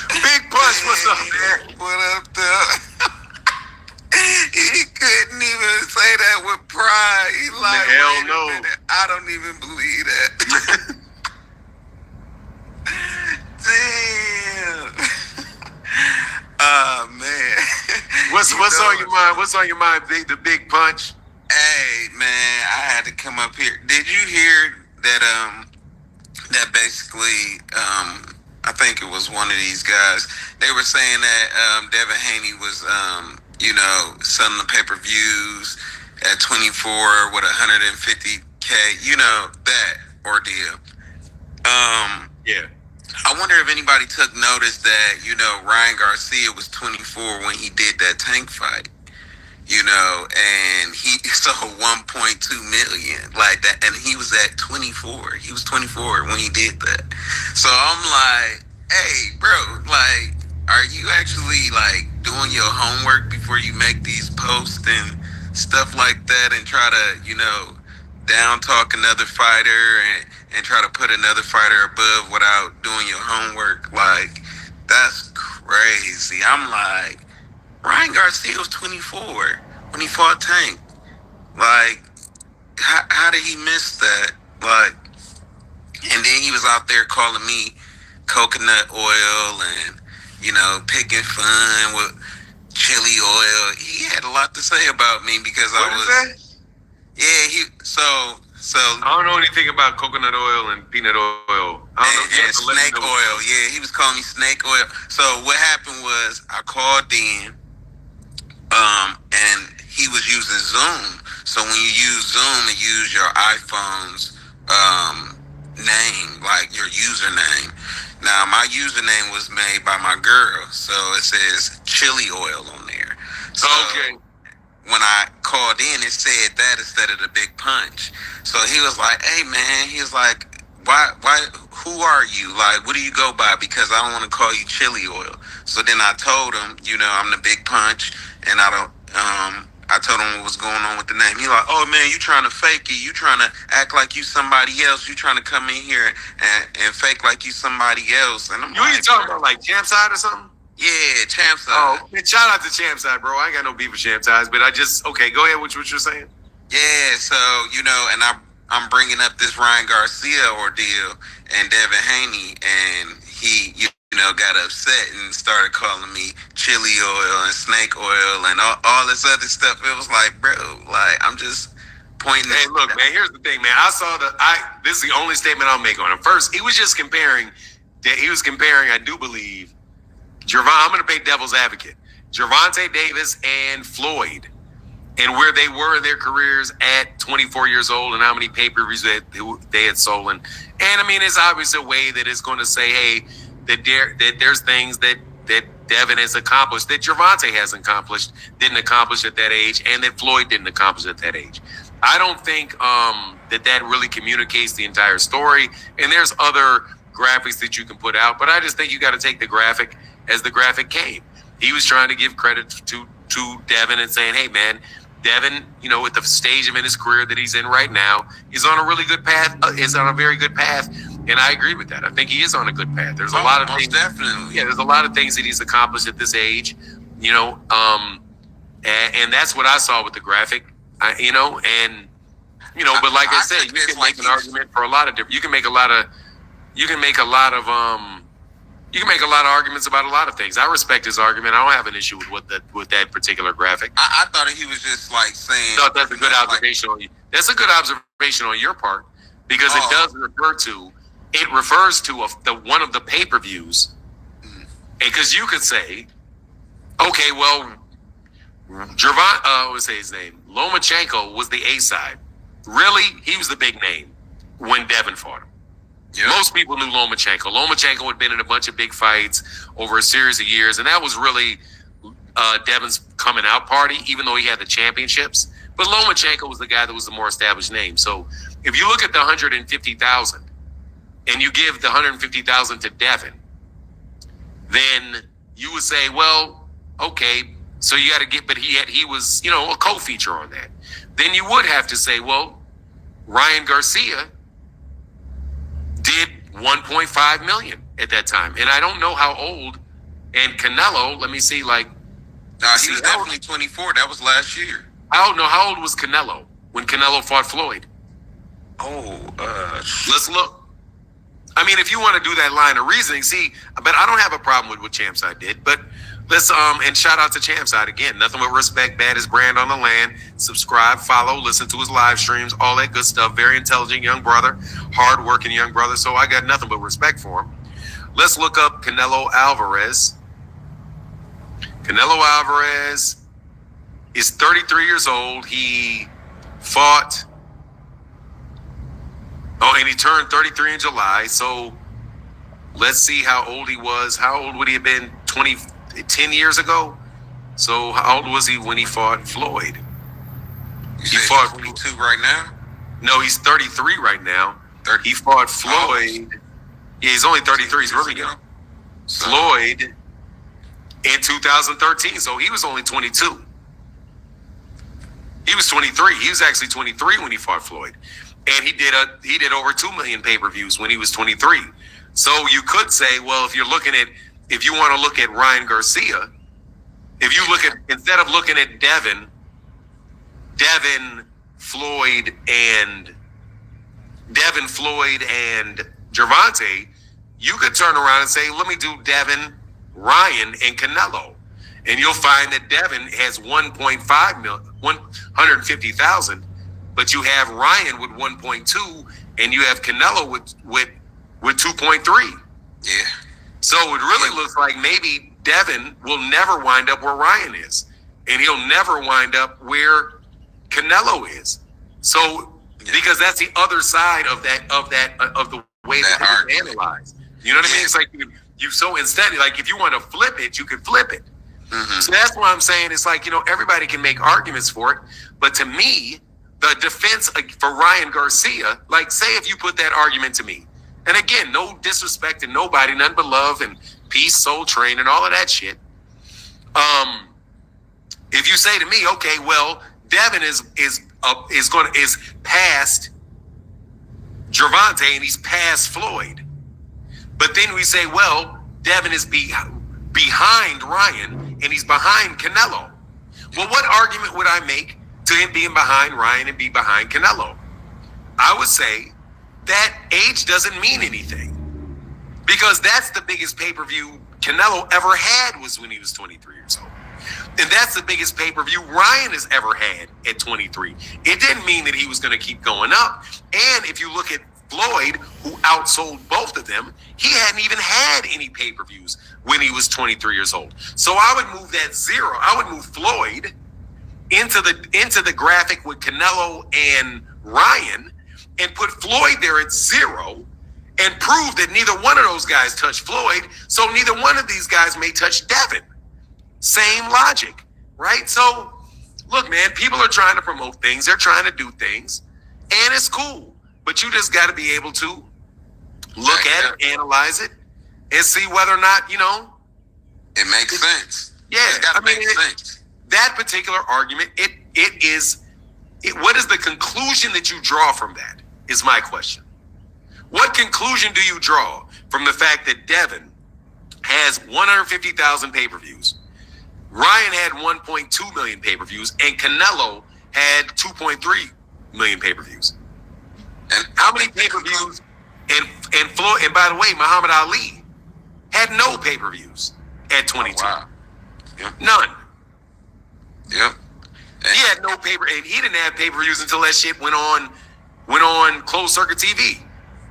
Big Punch, what's up, man? What up, though? He couldn't even say that with pride. He like, hell no. I don't even believe that. Damn. Oh, man. What's on your mind? What's on your mind, the Big Punch? Hey, man, I had to come up here. Did you hear that, that basically, I think it was one of these guys, they were saying that Devin Haney was, selling the pay-per-views at 24 with 150K, that ordeal. Yeah. I wonder if anybody took notice that, Ryan Garcia was 24 when he did that Tank fight, and he sold 1.2 million like that, and he was at 24. He was 24 when he did that. So I'm like, hey, bro, like, are you actually like doing your homework before you make these posts and stuff like that, and try to, down talk another fighter and try to put another fighter above without doing your homework? Like, that's crazy. I'm like, Ryan Garcia was 24 when he fought Tank. Like, how did he miss that? Like, and then he was out there calling me coconut oil and, picking fun with chili oil. He had a lot to say about me because What is that? Yeah, so I don't know anything about coconut oil and peanut oil. I don't know. And snake oil. Yeah, he was calling me snake oil. So what happened was I called in, and he was using Zoom. So when you use Zoom, it use your iPhone's name, like your username. Now my username was made by my girl, so it says chili oil on there. So Okay. when I called in, it said that instead of the Big Punch. So he was like, hey man, he was like, why, who are you? Like, what do you go by? Because I don't want to call you chili oil. So then I told him, I'm the Big Punch, and I told him what was going on with the name. He like, oh man, you trying to fake it. You trying to act like you somebody else. You trying to come in here and fake like you somebody else. And I'm You ain't talking about like Champside or something? Yeah, Champside. Oh, man, shout out to Champside, bro. I ain't got no beef with Champside, but okay, go ahead with what you're saying. Yeah, so, and I'm bringing up this Ryan Garcia ordeal and Devin Haney, and he, got upset and started calling me chili oil and snake oil and all this other stuff. It was like, bro, like, I'm just pointing. Hey, look, man, here's the thing, man. This is the only statement I'll make on it. First, he was just comparing, I do believe, I'm going to play devil's advocate, Gervonta Davis and Floyd, and where they were in their careers at 24 years old and how many pay-per-views they had sold. And it's obvious a way that it's going to say, hey, that there's things that Devin has accomplished that Gervonta didn't accomplish at that age, and that Floyd didn't accomplish at that age. I don't think that really communicates the entire story. And there's other graphics that you can put out, but I just think you got to take the graphic as the graphic came. He was trying to give credit to Devin and saying, hey man, Devin, at the stage of in his career that he's in right now, is on a really good path. Is on a very good path, and I agree with that. I think he is on a good path. There's a lot of things. Definitely. Yeah, there's a lot of things that he's accomplished at this age. And that's what I saw with the graphic. But like I said, you can make an argument for a lot of different. You can make a lot of arguments about a lot of things. I respect his argument. I don't have an issue with that particular graphic. I thought he was just like saying. No, that's a good observation on you. That's a good observation on your part because it does refer to. It refers to one of the pay-per-views, because you could say, okay, well, what's his name? Lomachenko was the A side. Really, he was the big name when Devin fought him. Yep. Most people knew Lomachenko. Lomachenko had been in a bunch of big fights over a series of years, and that was really Devin's coming out party, even though he had the championships. But Lomachenko was the guy that was the more established name. So if you look at the 150,000 and you give the 150,000 to Devin, then you would say, well, okay, so you got to get, but he was, a co-feature on that. Then you would have to say, well, Ryan Garcia did 1.5 million at that time. And I don't know how old, and Canelo, let me see, he was definitely 24. That was last year. I don't know, how old was Canelo when Canelo fought Floyd? Let's look. I mean, if you want to do that line of reasoning, but I don't have a problem with what Champside did, but let's, and shout out to Champside again. Nothing but respect, baddest brand on the land. Subscribe, follow, listen to his live streams, all that good stuff. Very intelligent young brother, hardworking young brother. So I got nothing but respect for him. Let's look up Canelo Alvarez. Canelo Alvarez is 33 years old. He fought, and he turned 33 in July. So let's see how old he was. How old would he have been 10 years ago? So how old was he when he fought Floyd? He fought 22 right now? No, he's 33 right now. 30. He fought Floyd. Yeah, he's only 33. He's really young. Floyd in 2013. So he was only 22. He was 23. He was actually 23 when he fought Floyd. And he did over 2 million pay-per-views when he was 23. So you could say, well, if you want to look at Ryan Garcia, instead of looking at Devin, Floyd, and Gervonta, you could turn around and say, let me do Devin, Ryan, and Canelo. And you'll find that Devin has 150,000, but you have Ryan with 1.2, and you have Canelo with 2.3. Yeah. So it really looks like maybe Devin will never wind up where Ryan is, and he'll never wind up where Canelo is. So because that's the other side of the way that it's analyzed. You know what I mean? It's like you so instead, like if you want to flip it, you can flip it. Mm-hmm. So that's why I'm saying it's like, everybody can make arguments for it, but to me, the defense for Ryan Garcia, like say if you put that argument to me. And again, no disrespect to nobody, none but love and peace, Soul Train, and all of that shit. If you say to me, okay, well, Devin is past Gervonta and he's past Floyd, but then we say, well, Devin is behind Ryan and he's behind Canelo. Well, what argument would I make to him being behind Ryan and be behind Canelo? I would say that age doesn't mean anything, because that's the biggest pay-per-view Canelo ever had was when he was 23 years old. And that's the biggest pay-per-view Ryan has ever had at 23. It didn't mean that he was going to keep going up. And if you look at Floyd, who outsold both of them, he hadn't even had any pay-per-views when he was 23 years old. So I would move that zero. I would move Floyd into the graphic with Canelo and Ryan, and put Floyd there at 0 and prove that neither one of those guys touched Floyd, so neither one of these guys may touch Devin. Same logic, right? So, look, man, people are trying to promote things. They're trying to do things, and it's cool. But you just got to be able to look at it, analyze it, and see whether or not, it makes sense. Yeah, It's gotta make sense. That particular argument, it What is the conclusion that you draw from that? Is my question. What conclusion do you draw from the fact that Devin has 150,000 pay-per-views, Ryan had 1.2 million pay-per-views, and Canelo had 2.3 million pay-per-views? And How many pay-per-views? And by the way, Muhammad Ali had no pay-per-views at 22. Oh, wow. Yeah. None. Yep. He had no and he didn't have pay-per-views until that shit went on closed circuit TV.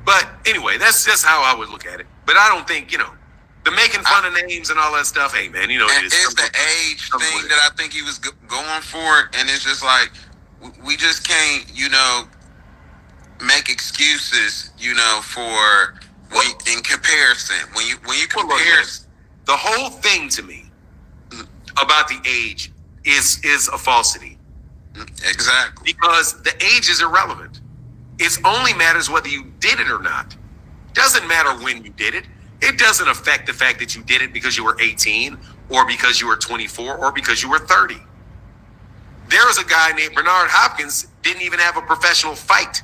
But anyway, that's just how I would look at it. But I don't think, the making fun of names and all that stuff, hey man, it's the age thing that I think he was going for, and it's just like we just can't, make excuses, for in comparison. When you compare, the whole thing to me about the age is a falsity. Exactly. Because the age is irrelevant. It only matters whether you did it or not. Doesn't matter when you did it. It doesn't affect the fact that you did it because you were 18 or because you were 24 or because you were 30. There was a guy named Bernard Hopkins, didn't even have a professional fight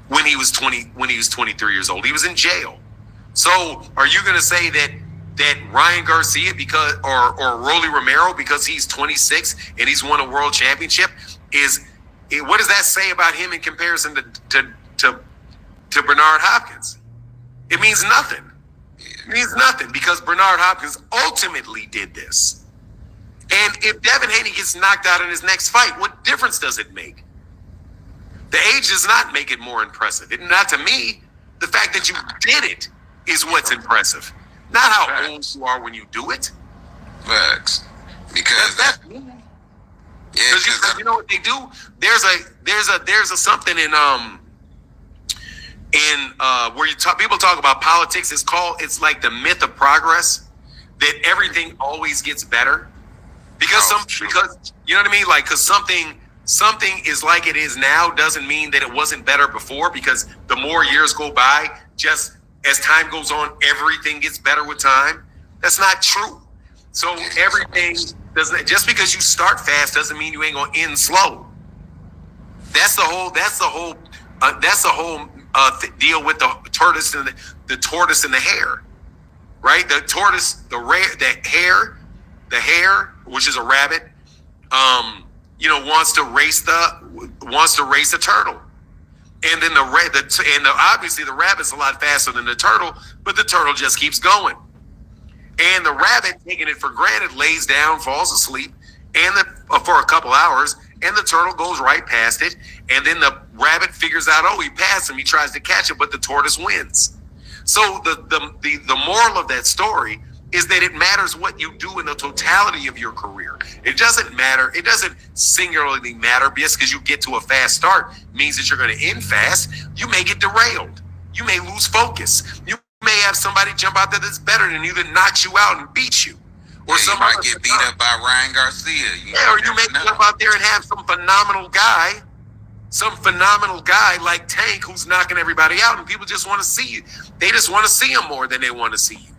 when he was 23 years old. He was in jail. So are you going to say that Ryan Garcia or Rolly Romero, because he's 26 and he's won a world championship, what does that say about him in comparison to Bernard Hopkins? It means nothing. It means nothing because Bernard Hopkins ultimately did this. And if Devin Haney gets knocked out in his next fight, what difference does it make? The age does not make it more impressive. Not to me. The fact that you did it is what's impressive. Not how old you are when you do it. Facts. Because that's me. Because you know what they do? There's a something in where people talk about politics. It's like the myth of progress, that everything always gets better because because you know what I mean? Like, because something is like it is now doesn't mean that it wasn't better before, because the more years go by, just as time goes on, everything gets better with time. That's not true. So everything doesn't, just because you start fast doesn't mean you ain't gonna end slow. That's the whole deal with the tortoise and the hare, right? The tortoise, the hare, which is a rabbit, wants to race the turtle, and then obviously the rabbit's a lot faster than the turtle, but the turtle just keeps going, and the rabbit, taking it for granted, lays down, falls asleep, and for a couple hours. And the turtle goes right past it. And then the rabbit figures out, he passed him. He tries to catch it, but the tortoise wins. So the moral of that story is that it matters what you do in the totality of your career. It doesn't matter. It doesn't singularly matter just because you get to a fast start means that you're going to end fast. You may get derailed. You may lose focus. You may have somebody jump out there that's better than you that knocks you out and beats you. Or you might get beat up by Ryan Garcia. Or you may jump out there and have some phenomenal guy like Tank, who's knocking everybody out, and people just want to see you. They just want to see him more than they want to see you.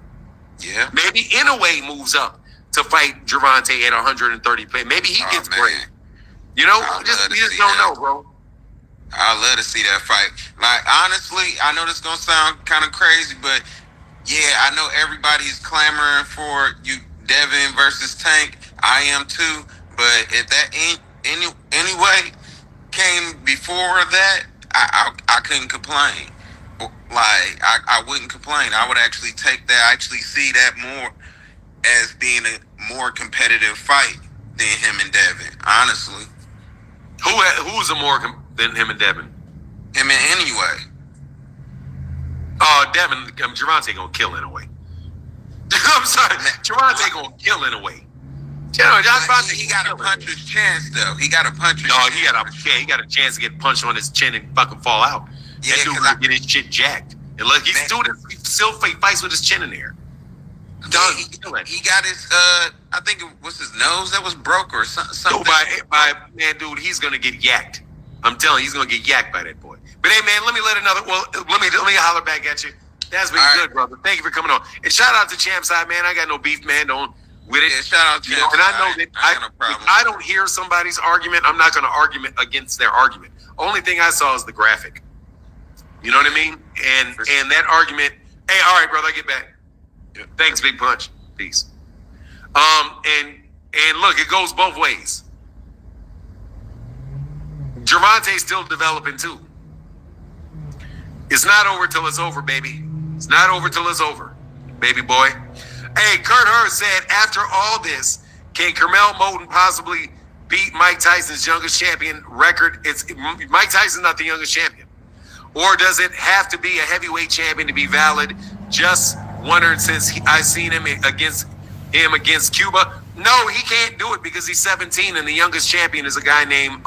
Yeah. Maybe Inoue moves up to fight Gervonta at 130 play. Maybe he gets great. We just don't know, bro. I'd love to see that fight. Like, honestly, I know this is going to sound kind of crazy, but yeah, I know everybody's clamoring for Devin versus Tank. I am too, but if that anyway came before that, I couldn't complain. Like, I wouldn't complain. I would actually take that. I actually see that more as being a more competitive fight than him and Devin. Honestly, who's more than him and Devin? Him and anyway. Devin, Gervonta gonna kill Inoue. I'm sorry, Gervonta gonna kill Inoue. He got a puncher's chance though. He got a puncher's chance. He got a chance to get punched on his chin and fucking fall out. Yeah, that dude gonna get his shit jacked. And look, he still fights with his chin in there. He got his I think it was his nose that was broke or something. Dude, he's gonna get yacked. I'm telling you, he's gonna get yacked by that boy. But hey man, let me holler back at you. That's been good, brother. Thank you for coming on. And shout out to Champside, man. I got no beef, man. Don't with it. Yeah, shout out You know, and I know that I got no problem. if I don't hear somebody's argument, I'm not going to argue against their argument. Only thing I saw is the graphic. You know what I mean? And that argument. Hey, all right, brother, I get back. Yeah. Thanks, Big Punch. Peace. And look, it goes both ways. Gervonta's still developing too. It's not over till it's over, baby. It's not over till it's over, baby boy. Hey, Kurt Hurd said, after all this, can Carmel Moulton possibly beat Mike Tyson's youngest champion record? Mike Tyson's not the youngest champion. Or does it have to be a heavyweight champion to be valid? Just wondering, since I seen him against Cuba. No, he can't do it because he's 17 and the youngest champion is a guy named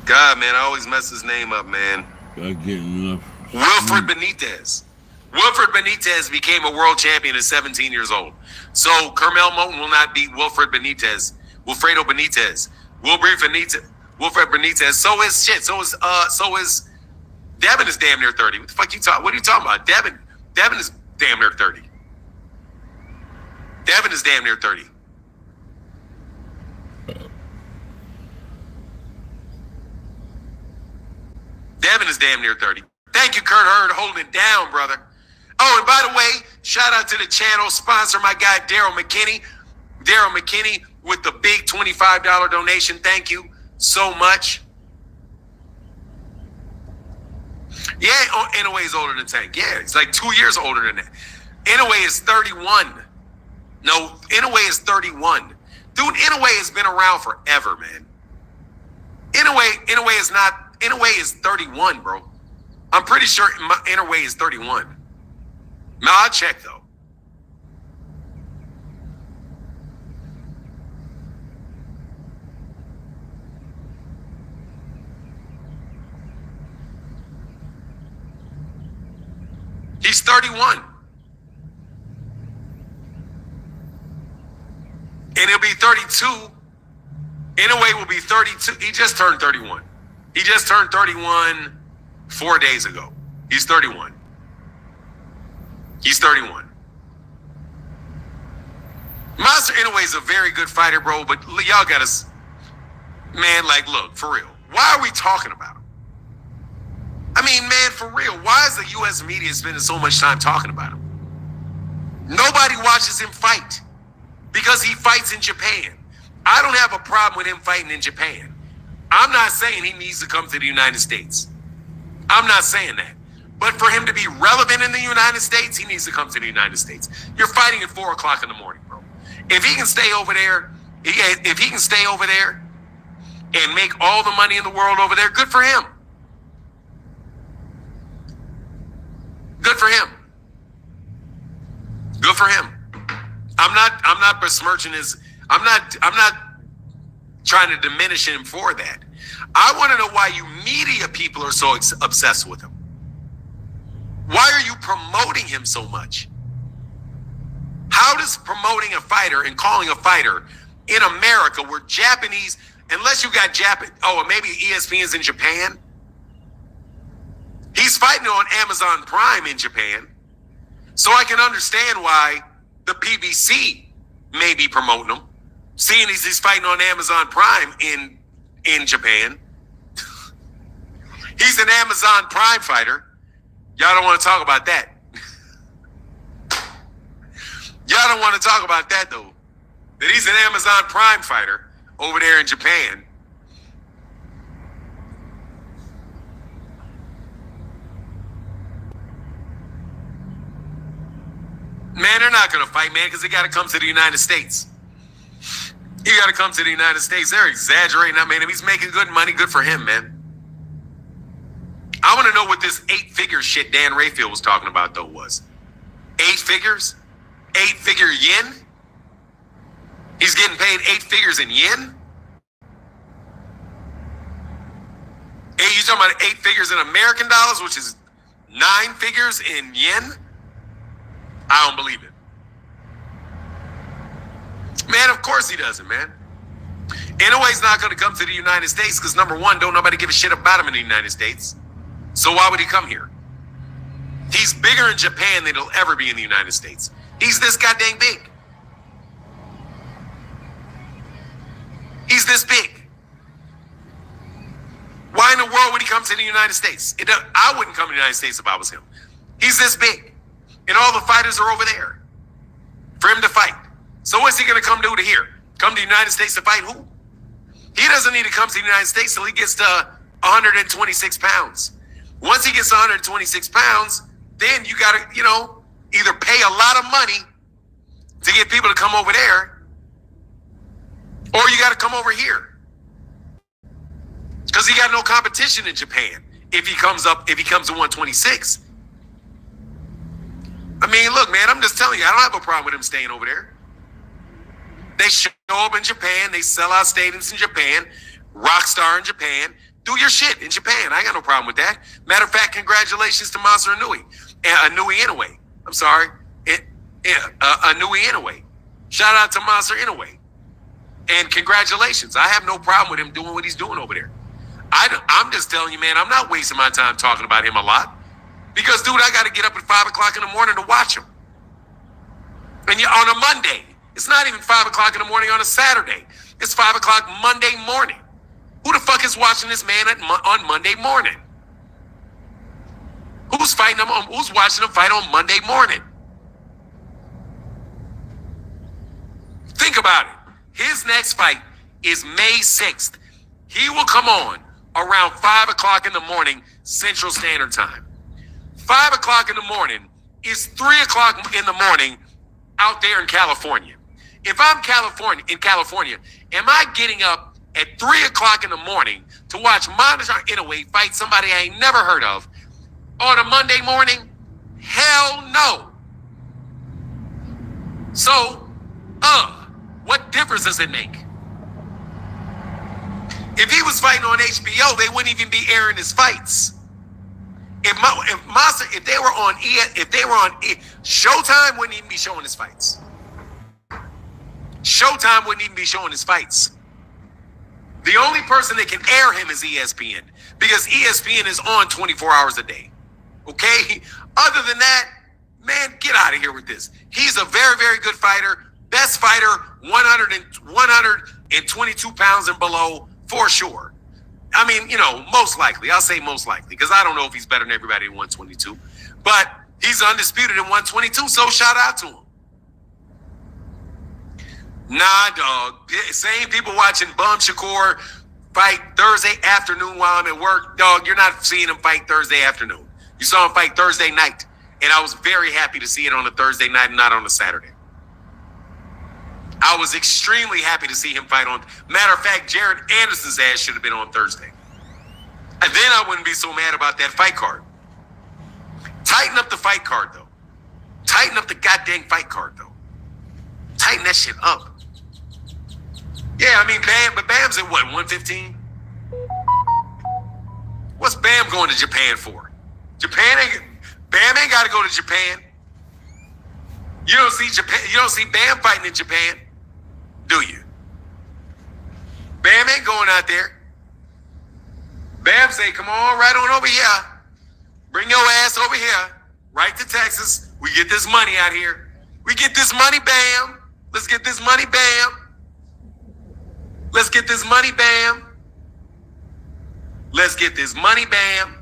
God, man, I always mess his name up, man. Wilfred Benitez. Wilfred Benitez became a world champion at 17 years old. So Carmel Moulton will not beat Wilfredo Benitez. Wilfred Benitez. So is Devin is damn near 30. What the fuck what are you talking about? Devin is damn near 30. Devin is damn near 30. Devin is damn near 30. Thank you, Kurt Hurd, holding it down, brother. Oh, and by the way, shout out to the channel sponsor, my guy, Daryl McKinney. Daryl McKinney with the big $25 donation. Thank you so much. Yeah, Inouye is older than Tank. Yeah, it's like 2 years older than that. Inouye is 31. No, Inouye is 31. Dude, Inouye has been around forever, man. Inouye is 31, bro. I'm pretty sure Inouye is 31. Now, I'll check, though. He's 31. And he'll be 32. Inouye will be 32. He just turned 31. He just turned 31 4 days ago. He's 31. He's 31. Monster Inouye is a very good fighter, bro, but y'all got us. Man, like, look, for real. Why are we talking about him? I mean, man, for real, why is the U.S. media spending so much time talking about him? Nobody watches him fight because he fights in Japan. I don't have a problem with him fighting in Japan. I'm not saying he needs to come to the United States. I'm not saying that. But for him to be relevant in the United States, he needs to come to the United States. You're fighting at 4 o'clock in the morning, bro. If he can stay over there, and make all the money in the world over there, good for him. Good for him. Good for him. I'm not besmirching I'm not trying to diminish him for that. I want to know why you media people are so obsessed with him. Why are you promoting him so much? How does promoting a fighter and calling a fighter in America, where Japanese, unless you got maybe ESPN's in Japan. He's fighting on Amazon Prime in Japan. So I can understand why the PBC may be promoting him, seeing he's fighting on Amazon Prime in Japan. He's an Amazon Prime fighter. Y'all don't want to talk about that. Y'all don't want to talk about that, though. That he's an Amazon Prime fighter over there in Japan. Man, they're not going to fight, man, because they got to come to the United States. He got to come to the United States. They're exaggerating. I mean, if he's making good money, good for him, man. I want to know what this 8-figure shit Dan Rayfield was talking about, though, was. 8 figures? 8-figure yen? He's getting paid 8 figures in yen? Hey, you talking about 8 figures in American dollars, which is 9 figures in yen? I don't believe it. Man, of course he doesn't, man. Inouye's not going to come to the United States because, number one, don't nobody give a shit about him in the United States. So why would he come here? He's bigger in Japan than he'll ever be in the United States. He's this goddamn big. He's this big. Why in the world would he come to the United States? I wouldn't come to the United States if I was him. He's this big. And all the fighters are over there for him to fight. So what's he going to come do to here? Come to the United States to fight who? He doesn't need to come to the United States till he gets to 126 pounds. Once he gets to 126 pounds, then you got to, either pay a lot of money to get people to come over there, or you got to come over here. Because he got no competition in Japan if he comes to 126. I mean, look, man, I'm just telling you, I don't have a problem with him staying over there. They show up in Japan. They sell out stadiums in Japan. Rockstar in Japan. Do your shit in Japan. I ain't got no problem with that. Matter of fact, congratulations to Monster Inoue. Inoue. I'm sorry. Inoue Inoue. Shout out to Monster Inoue. And congratulations. I have no problem with him doing what he's doing over there. I'm just telling you, man, I'm not wasting my time talking about him a lot. Because, dude, I got to get up at 5 o'clock in the morning to watch him. And you're on a Monday. It's not even 5 o'clock in the morning on a Saturday. It's 5 o'clock Monday morning. Who the fuck is watching this man on Monday morning? Who's fighting him? Who's watching him fight on Monday morning? Think about it. His next fight is May 6th. He will come on around 5 o'clock in the morning Central Standard Time. 5 o'clock in the morning is 3 o'clock in the morning out there in California. If I'm in California, am I getting up at 3 o'clock in the morning to watch Monster Inoue fight somebody I ain't never heard of on a Monday morning? Hell no. So, what difference does it make? If he was fighting on HBO, they wouldn't even be airing his fights. If they were on Showtime wouldn't even be showing his fights. Showtime wouldn't even be showing his fights. The only person that can air him is ESPN, because ESPN is on 24 hours a day. Okay? Other than that, man, get out of here with this. He's a very, very good fighter. Best fighter, 122 pounds and below, for sure. I mean, most likely. I'll say most likely, because I don't know if he's better than everybody at 122. But he's undisputed in 122, so shout out to him. Nah, dog. Same people watching Bum Shakur fight Thursday afternoon while I'm at work. Dog, you're not seeing him fight Thursday afternoon. You saw him fight Thursday night. And I was very happy to see it on a Thursday night and not on a Saturday. I was extremely happy to see him fight on. Matter of fact, Jared Anderson's ass should have been on Thursday. And then I wouldn't be so mad about that fight card. Tighten up the fight card, though. Tighten up the goddamn fight card, though. Tighten that shit up. Yeah, I mean, Bam's at what, 115? What's Bam going to Japan for? Bam ain't got to go to Japan. You don't see Bam fighting in Japan, do you? Bam ain't going out there. Bam say, come on, right on over here. Bring your ass over here. Right to Texas. We get this money out here. We get this money, Bam. Let's get this money, Bam. Let's get this money, Bam. Let's get this money, Bam.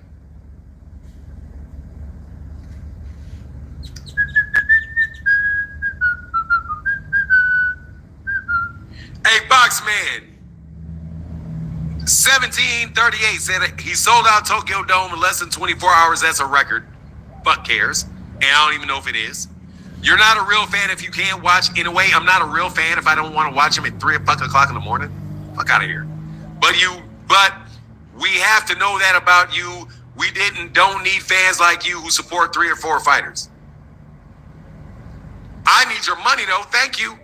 Hey, Boxman, 1738 said he sold out Tokyo Dome in less than 24 hours. That's a record. Fuck cares. And I don't even know if it is. You're not a real fan if you can't watch. In a way, I'm not a real fan if I don't want to watch him at 3 o'clock in the morning. Fuck out of here. But we have to know that about you. We don't need fans like you who support 3 or 4 fighters. I need your money though. Thank you.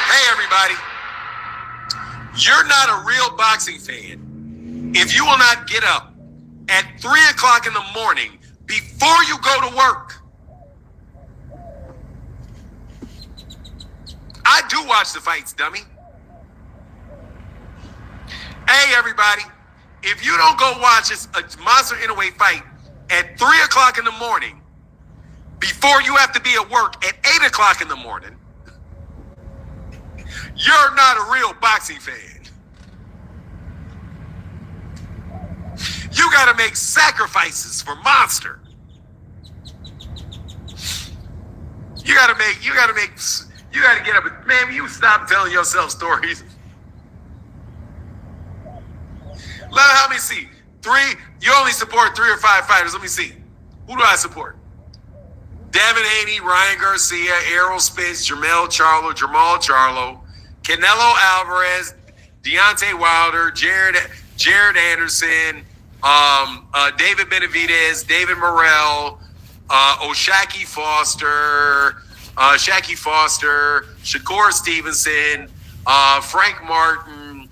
Hey everybody. You're not a real boxing fan if you will not get up at 3 o'clock in the morning before you go to work. I do watch the fights, dummy. Hey, everybody, if you don't go watch a Monster Inouye fight at 3 o'clock in the morning, before you have to be at work at 8 o'clock in the morning, you're not a real boxing fan. You got to make sacrifices for Monster. You got to get up. Man, you stop telling yourself stories. Let me see. 3, you only support 3 or 5 fighters. Let me see. Who do I support? Devin Haney, Ryan Garcia, Errol Spence, Jamal Charlo, Canelo Alvarez, Deontay Wilder, Jared Anderson, David Benavidez, David Morrell, Shaki Foster, Shakur Stevenson, Frank Martin,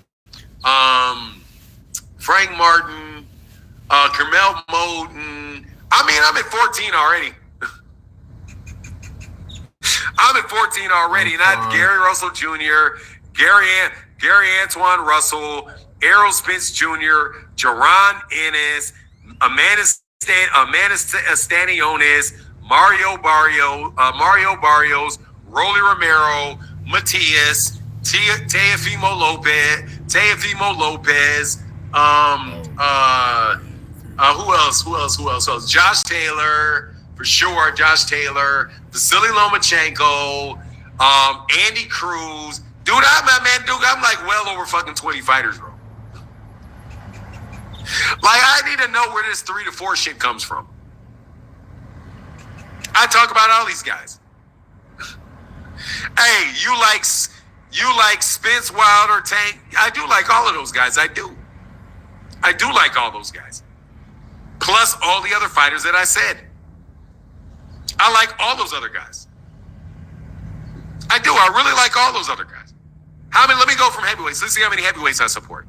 Carmel Moten. I mean, I'm at 14 already. I'm at 14 already. Not Gary Russell Jr., Gary Antoine Russell, Errol Spence Jr., Jaron Ennis, Amanda Stanionis, Mario Barrios, Rolly Romero, Matias, Teofimo Lopez, who else? Josh Taylor, for sure. Josh Taylor, Vasily Lomachenko, Andy Cruz. Dude, I'm like well over fucking 20 fighters, bro. Like, I need to know where this 3 to 4 shit comes from. I talk about all these guys. Hey, you like Spence, Wilder, Tank? I do like all of those guys. I do like all those guys. Plus all the other fighters that I said. I like all those other guys. I do. I really like all those other guys. How many? Let me go from heavyweights. Let's see how many heavyweights I support.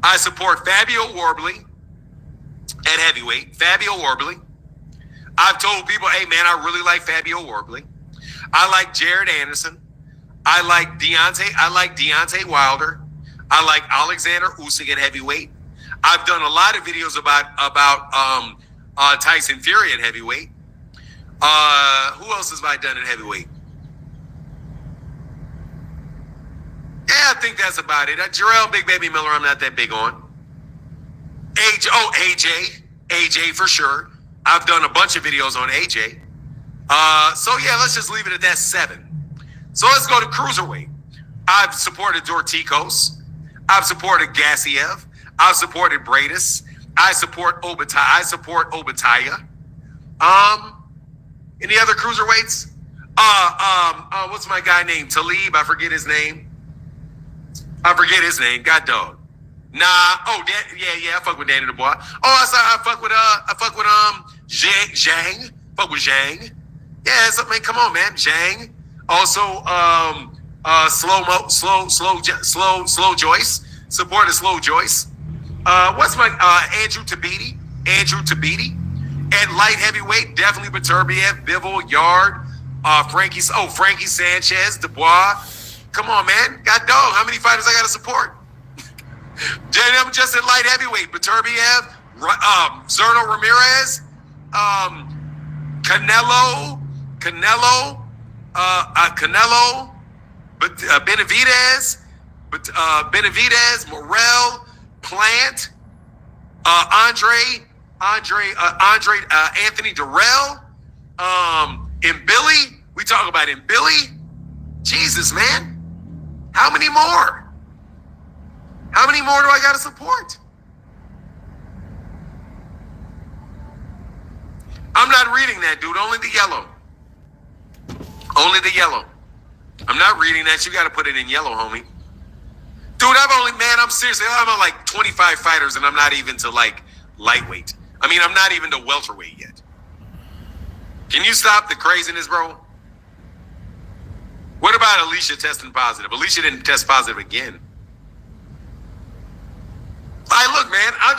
I support Fabio Warbly at heavyweight. Fabio Warbly. I've told people, hey, man, I really like Fabio Warbly. I like Jared Anderson. I like Deontay Wilder. I like Alexander Usyk at heavyweight. I've done a lot of videos about Tyson Fury at heavyweight. Who else have I done at heavyweight? Yeah, I think that's about it. Jarrell Big Baby Miller, I'm not that big on. AJ for sure. I've done a bunch of videos on AJ. So yeah, let's just leave it at that 7. So let's go to cruiserweight. I've supported Dorticos. I've supported Gassiev. I've supported Bradis. I support Obitaya. Any other cruiserweights? What's my guy named? Talib. I forget his name. God dog. Nah. Oh, yeah. I fuck with Danny Dubois. Oh, I fuck with Zhang. Fuck with Zhang. Yeah, man. Come on, man. Zhang. Also, Slow Joyce. Supported Slow Joyce. What's my Andrew Tabiti? At light heavyweight, definitely Beterbiev, Bivol, Yard, Frankie Sanchez, Dubois. Come on, man. God dog, how many fighters I got to support? I'm just at light heavyweight. Beterbiev, Zerno Ramirez, Canelo, Benavidez, Morrell, Plant, Anthony Durrell, and Billy. We talk about him, Billy. Jesus, man. How many more? How many more do I got to support? I'm not reading that, dude. Only the yellow. I'm not reading that. You got to put it in yellow, homie. Dude, I'm seriously, I'm on like 25 fighters and I'm not even to like lightweight. I mean, I'm not even to welterweight yet. Can you stop the craziness, bro? What about Alicia testing positive? Alicia didn't test positive again. Look, man, I'm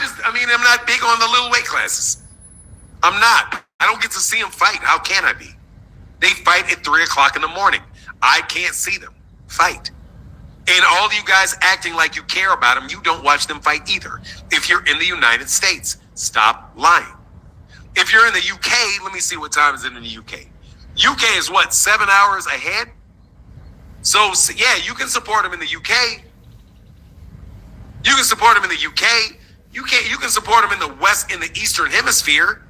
not big on the little weight classes. I'm not. I don't get to see them fight. How can I be? They fight at 3 o'clock in the morning. I can't see them fight. And all of you guys acting like you care about them, you don't watch them fight either. If you're in the United States, stop lying. If you're in the UK, let me see what time is it in the UK. UK is what, 7 hours ahead? So yeah, you can support them in the UK. You can support them in the UK. You can support them in the Eastern Hemisphere.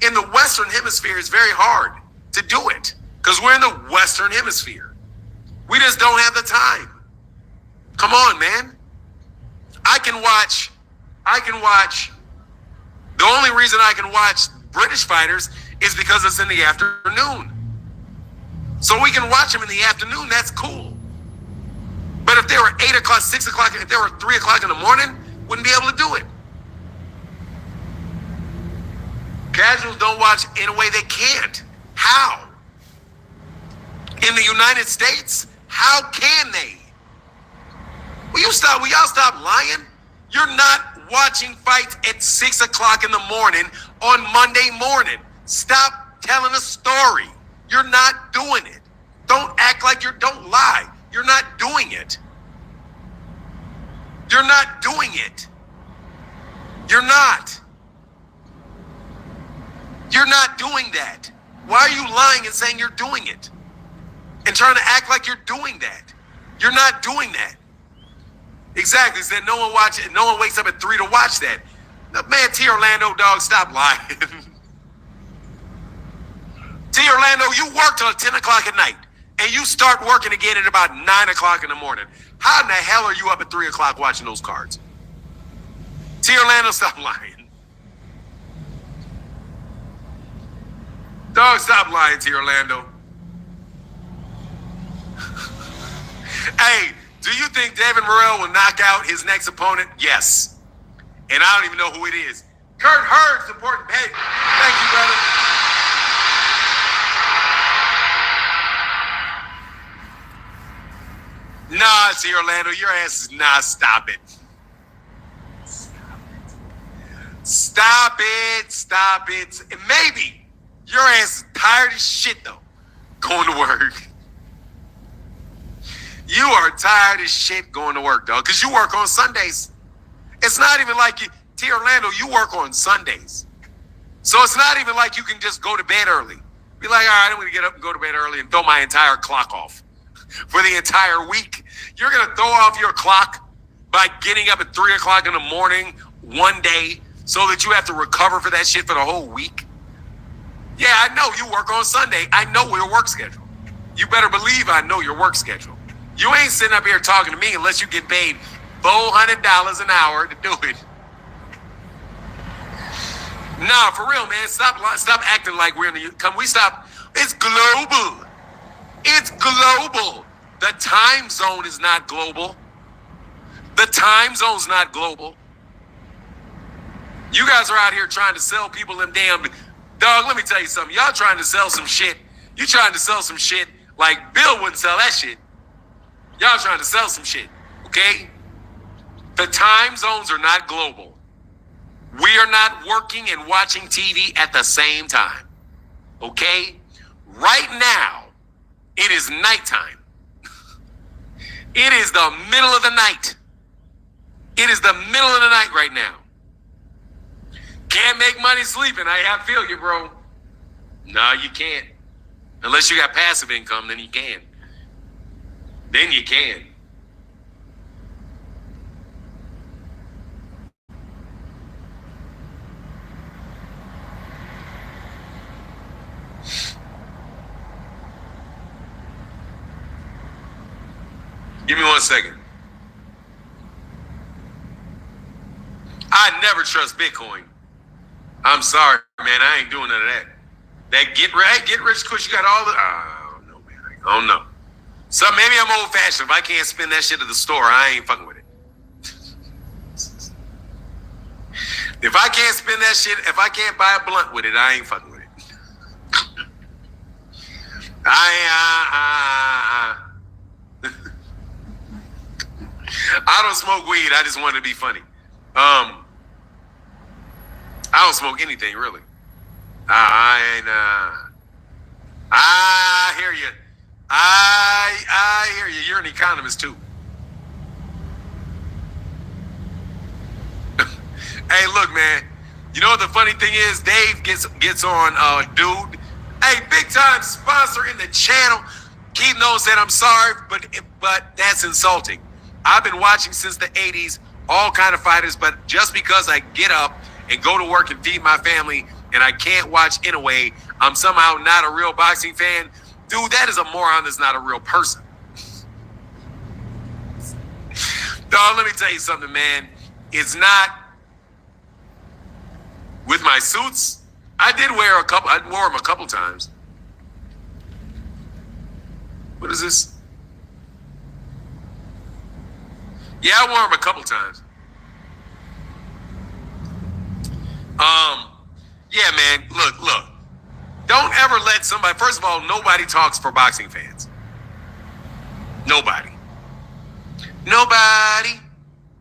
In the Western Hemisphere, it's very hard to do it because we're in the Western Hemisphere. We just don't have the time. Come on, man. I can watch. The only reason I can watch British fighters is because it's in the afternoon. So we can watch them in the afternoon. That's cool. But if they were 8 o'clock, 6 o'clock, if they were 3 o'clock in the morning, wouldn't be able to do it. Casuals don't watch in a way they can't. How? In the United States, how can they? Will y'all stop lying? You're not watching fights at 6 o'clock in the morning on Monday morning. Stop telling a story. You're not doing it. Don't act like don't lie. You're not doing it. You're not doing it. You're not. You're not doing that. Why are you lying and saying you're doing it? And trying to act like you're doing that. You're not doing that. Exactly. Said no one wakes up at 3 to watch that. No, man, T. Orlando, dog, stop lying. T. Orlando, you work till 10 o'clock at night. And you start working again at about 9 o'clock in the morning. How in the hell are you up at 3 o'clock watching those cards? T. Orlando, stop lying. Dog, stop lying, T. Orlando. Hey, do you think David Morrell will knock out his next opponent? Yes. And I don't even know who it is. Kurt Hurd supporting. Hey, thank you, brother. Nah, T. Orlando, your ass is stop it. Stop it. And maybe your ass is tired as shit, though, going to work. You are tired as shit going to work, dog, because you work on Sundays. It's not even like T. Orlando, you work on Sundays. So it's not even like you can just go to bed early. Be like, all right, I'm going to get up and go to bed early and throw my entire clock off for the entire week. You're going to throw off your clock by getting up at 3 o'clock in the morning one day so that you have to recover for that shit for the whole week? Yeah, I know you work on Sunday. I know your work schedule. You better believe I know your work schedule. You ain't sitting up here talking to me unless you get paid $400 an hour to do it. Nah, for real, man. Stop acting like we're in the... Can we stop? It's global. It's global. The time zone is not global. The time zone's not global. You guys are out here trying to sell people them damn... Dog, let me tell you something. Y'all trying to sell some shit. You trying to sell some shit like Bill wouldn't sell that shit. Y'all trying to sell some shit, okay? The time zones are not global. We are not working and watching TV at the same time, okay? Right now, it is nighttime. It is the middle of the night. It is the middle of the night right now. Can't make money sleeping. I feel you, bro. No, you can't. Unless you got passive income, then you can. Then you can. Give me 1 second. I never trust Bitcoin. I'm sorry, man. I ain't doing none of that. That get rich quick, you got all the... I don't know, man. I don't know. So maybe I'm old fashioned. If I can't spend that shit at the store, I ain't fucking with it. If I can't spend that shit, if I can't buy a blunt with it, I ain't fucking with it. I don't smoke weed. I just want to be funny. I don't smoke anything really. I hear you. I hear you. You're an economist too. Hey, look, man. You know what the funny thing is? Dave gets on, dude. Hey, big time sponsor in the channel. Keith knows that I'm sorry, but that's insulting. I've been watching since the 80s, all kind of fighters, but just because I get up and go to work and feed my family and I can't watch in a way, I'm somehow not a real boxing fan. Dude, that is a moron that's not a real person. Dog, let me tell you something, man. It's not with my suits. I wore them a couple times. What is this? Yeah, I wore them a couple times. Yeah, man, look. Don't ever let somebody, first of all, nobody talks for boxing fans. Nobody.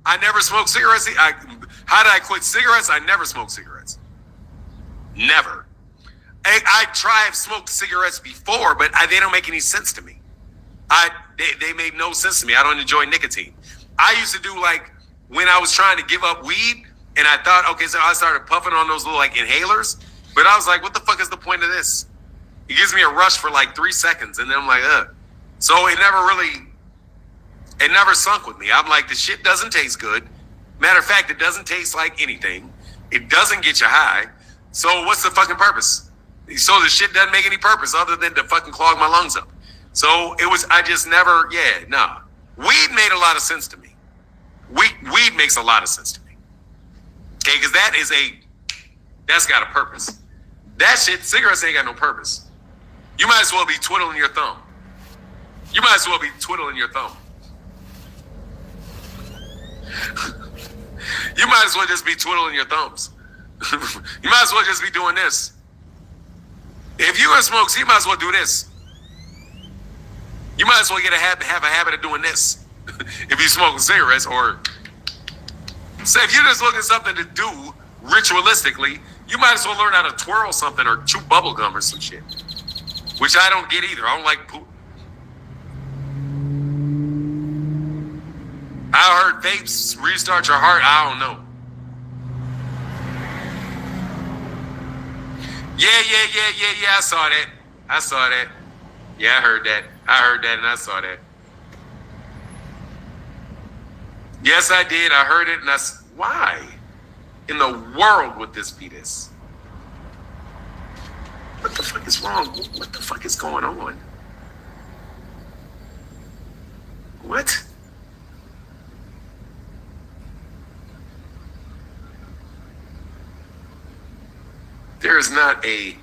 I never smoked cigarettes. How did I quit cigarettes? I never smoked cigarettes. Never. I've smoked cigarettes before, but they don't make any sense to me. They made no sense to me. I don't enjoy nicotine. I used to do like when I was trying to give up weed, and I thought, okay, so I started puffing on those little like inhalers, but I was like, what the fuck is the point of this? It gives me a rush for like 3 seconds, and then I'm like, ugh. So it never sunk with me. I'm like, the shit doesn't taste good. Matter of fact, it doesn't taste like anything. It doesn't get you high. So what's the fucking purpose? So the shit doesn't make any purpose other than to fucking clog my lungs up. So I just never, Weed made a lot of sense to me. Weed makes a lot of sense to me. Okay, because that's got a purpose. That shit, cigarettes ain't got no purpose. You might as well be twiddling your thumb. You might as well be twiddling your thumb. You might as well just be twiddling your thumbs. You might as well just be doing this. If you're gonna smoke, so you might as well do this. You might as well have a habit of doing this. If you're smoking cigarettes, or say if you're just looking for something to do ritualistically, you might as well learn how to twirl something or chew bubble gum or some shit. Which I don't get either. I don't like poop. I heard vapes restart your heart. I don't know. Yeah. I saw that. Yeah, I heard that and I saw that. Yes, I did. I heard it and why in the world would this be this? What the fuck is wrong? What the fuck is going on? What? There is not a...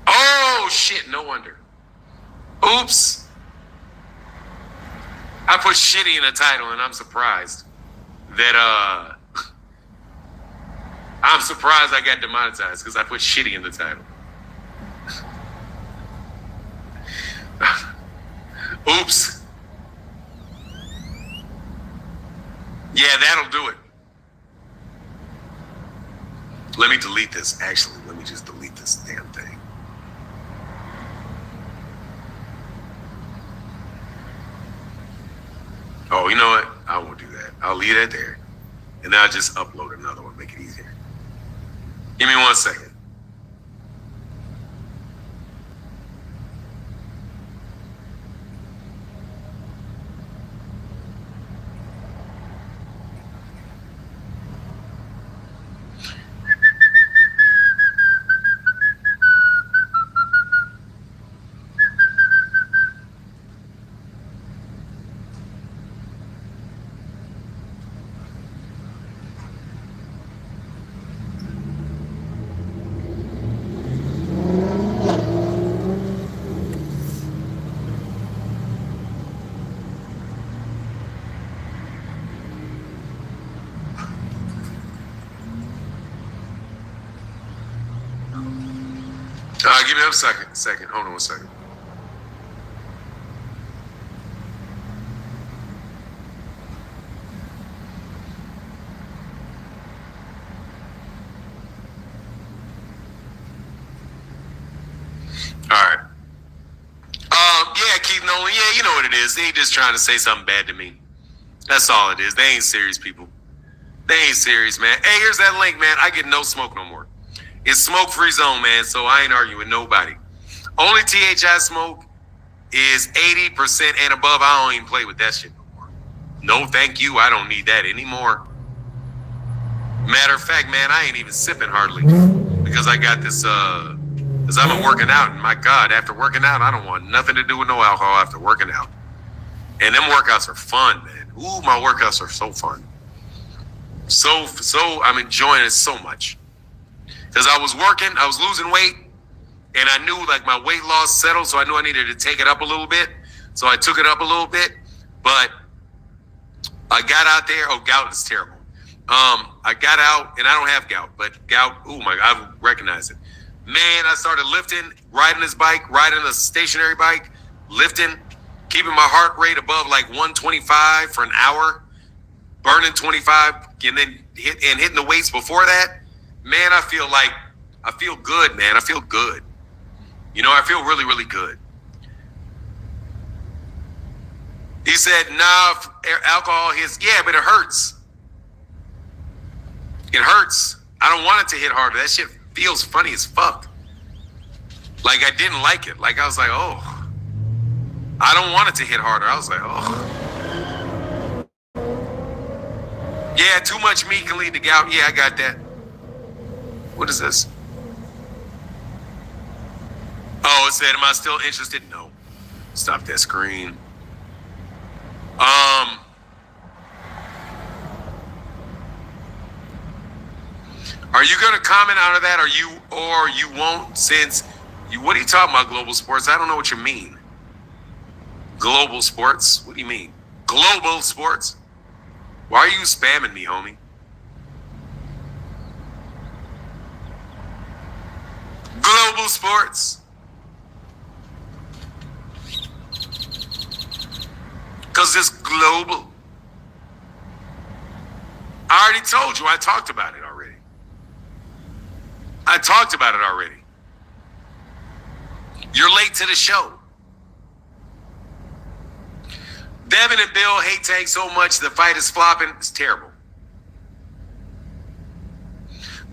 Oh, shit, no wonder. Oops. I put shitty in the title, and I'm surprised that, I'm surprised I got demonetized because I put shitty in the title. Oops. Yeah, that'll do it. Let me delete this. Actually, let me just delete this damn thing. Oh, you know what? I won't do that. I'll leave that there. And then I'll just upload another one, make it easier. Give me 1 second. Give me a second. Hold on 1 second. All right. Yeah, Keith Nolan. Yeah, you know what it is. They just trying to say something bad to me. That's all it is. They ain't serious people. They ain't serious, man. Hey, here's that link, man. I get no smoke no more. It's smoke-free zone, man, so I ain't arguing with nobody. Only TH I smoke is 80% and above. I don't even play with that shit no more. No, thank you. I don't need that anymore. Matter of fact, man, I ain't even sipping hardly because I got this, because I've been working out, and my God, after working out, I don't want nothing to do with no alcohol after working out. And them workouts are fun, man. Ooh, my workouts are so fun. So I'm enjoying it so much. Because I was working, I was losing weight, and I knew like my weight loss settled, so I knew I needed to take it up a little bit. So I took it up a little bit, but I got out there. Oh, gout is terrible. I got out, and I don't have gout, but gout, oh my God, I recognize it. Man, I started lifting, riding this bike, riding a stationary bike, lifting, keeping my heart rate above like 125 for an hour, burning 25, and then hitting the weights before that. Man, I feel good, man. I feel good. You know, I feel really, really good. He said, nah, alcohol hits. Yeah, but it hurts. It hurts. I don't want it to hit harder. That shit feels funny as fuck. Like I didn't like it. Like I was like, oh. I don't want it to hit harder. I was like, oh. Yeah, too much meat can lead to gout. Yeah, I got that. What is this? Oh, it said, am I still interested? No. Stop that screen. Are you going to comment out of that, or you won't, since you, what are you talking about, global sports? I don't know what you mean. Global sports? What do you mean? Global sports? Why are you spamming me, homie? Global sports. Because it's global. I already told you. I talked about it already. You're late to the show. Devin and Bill hate Tank so much the fight is flopping. It's terrible.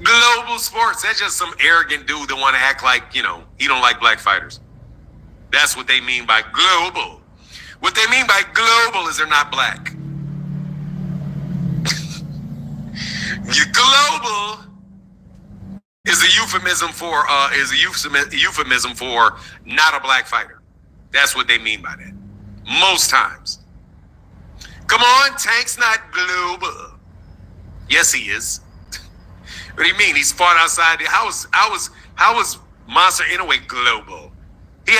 Global sports. That's just some arrogant dude that want to act like, you know, he don't like black fighters. That's what they mean by global. What they mean by global is they're not black. Global is a euphemism for not a black fighter. That's what they mean by that. Most times. Come on, Tank's not global. Yes, he is. What do you mean? He's fought outside. How was Monster Inoue global? He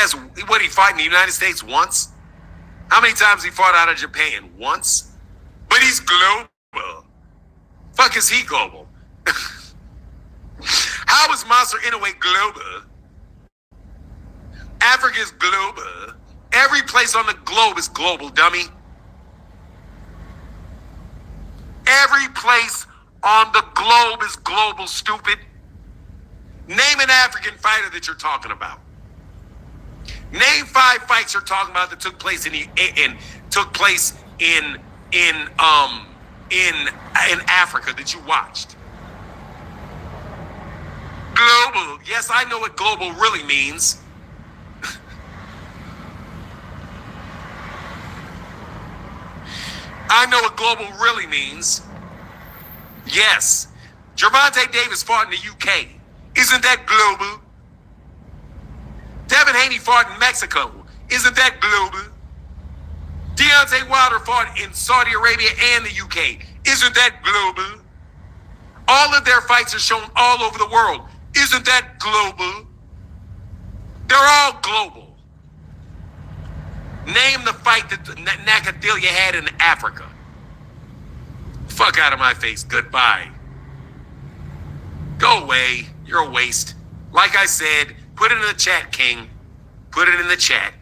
fought in the United States once? How many times he fought out of Japan? Once? But he's global. Fuck is he global? How is Monster Inoue global? Africa is global. Every place on the globe is global, dummy. Every place on the globe is global, stupid. Name an African fighter that you're talking about. Name 5 fights you're talking about that took place in Africa that you watched. Global. Yes, I know what global really means. I know what global really means. Yes. Gervonta Davis fought in the UK. Isn't that global? Devin Haney fought in Mexico. Isn't that global? Deontay Wilder fought in Saudi Arabia and the UK. Isn't that global? All of their fights are shown all over the world. Isn't that global? They're all global. Name the fight that Nakadelia had in Africa. Fuck out of my face. Goodbye. Go away. You're a waste. Like I said, put it in the chat, King. Put it in the chat.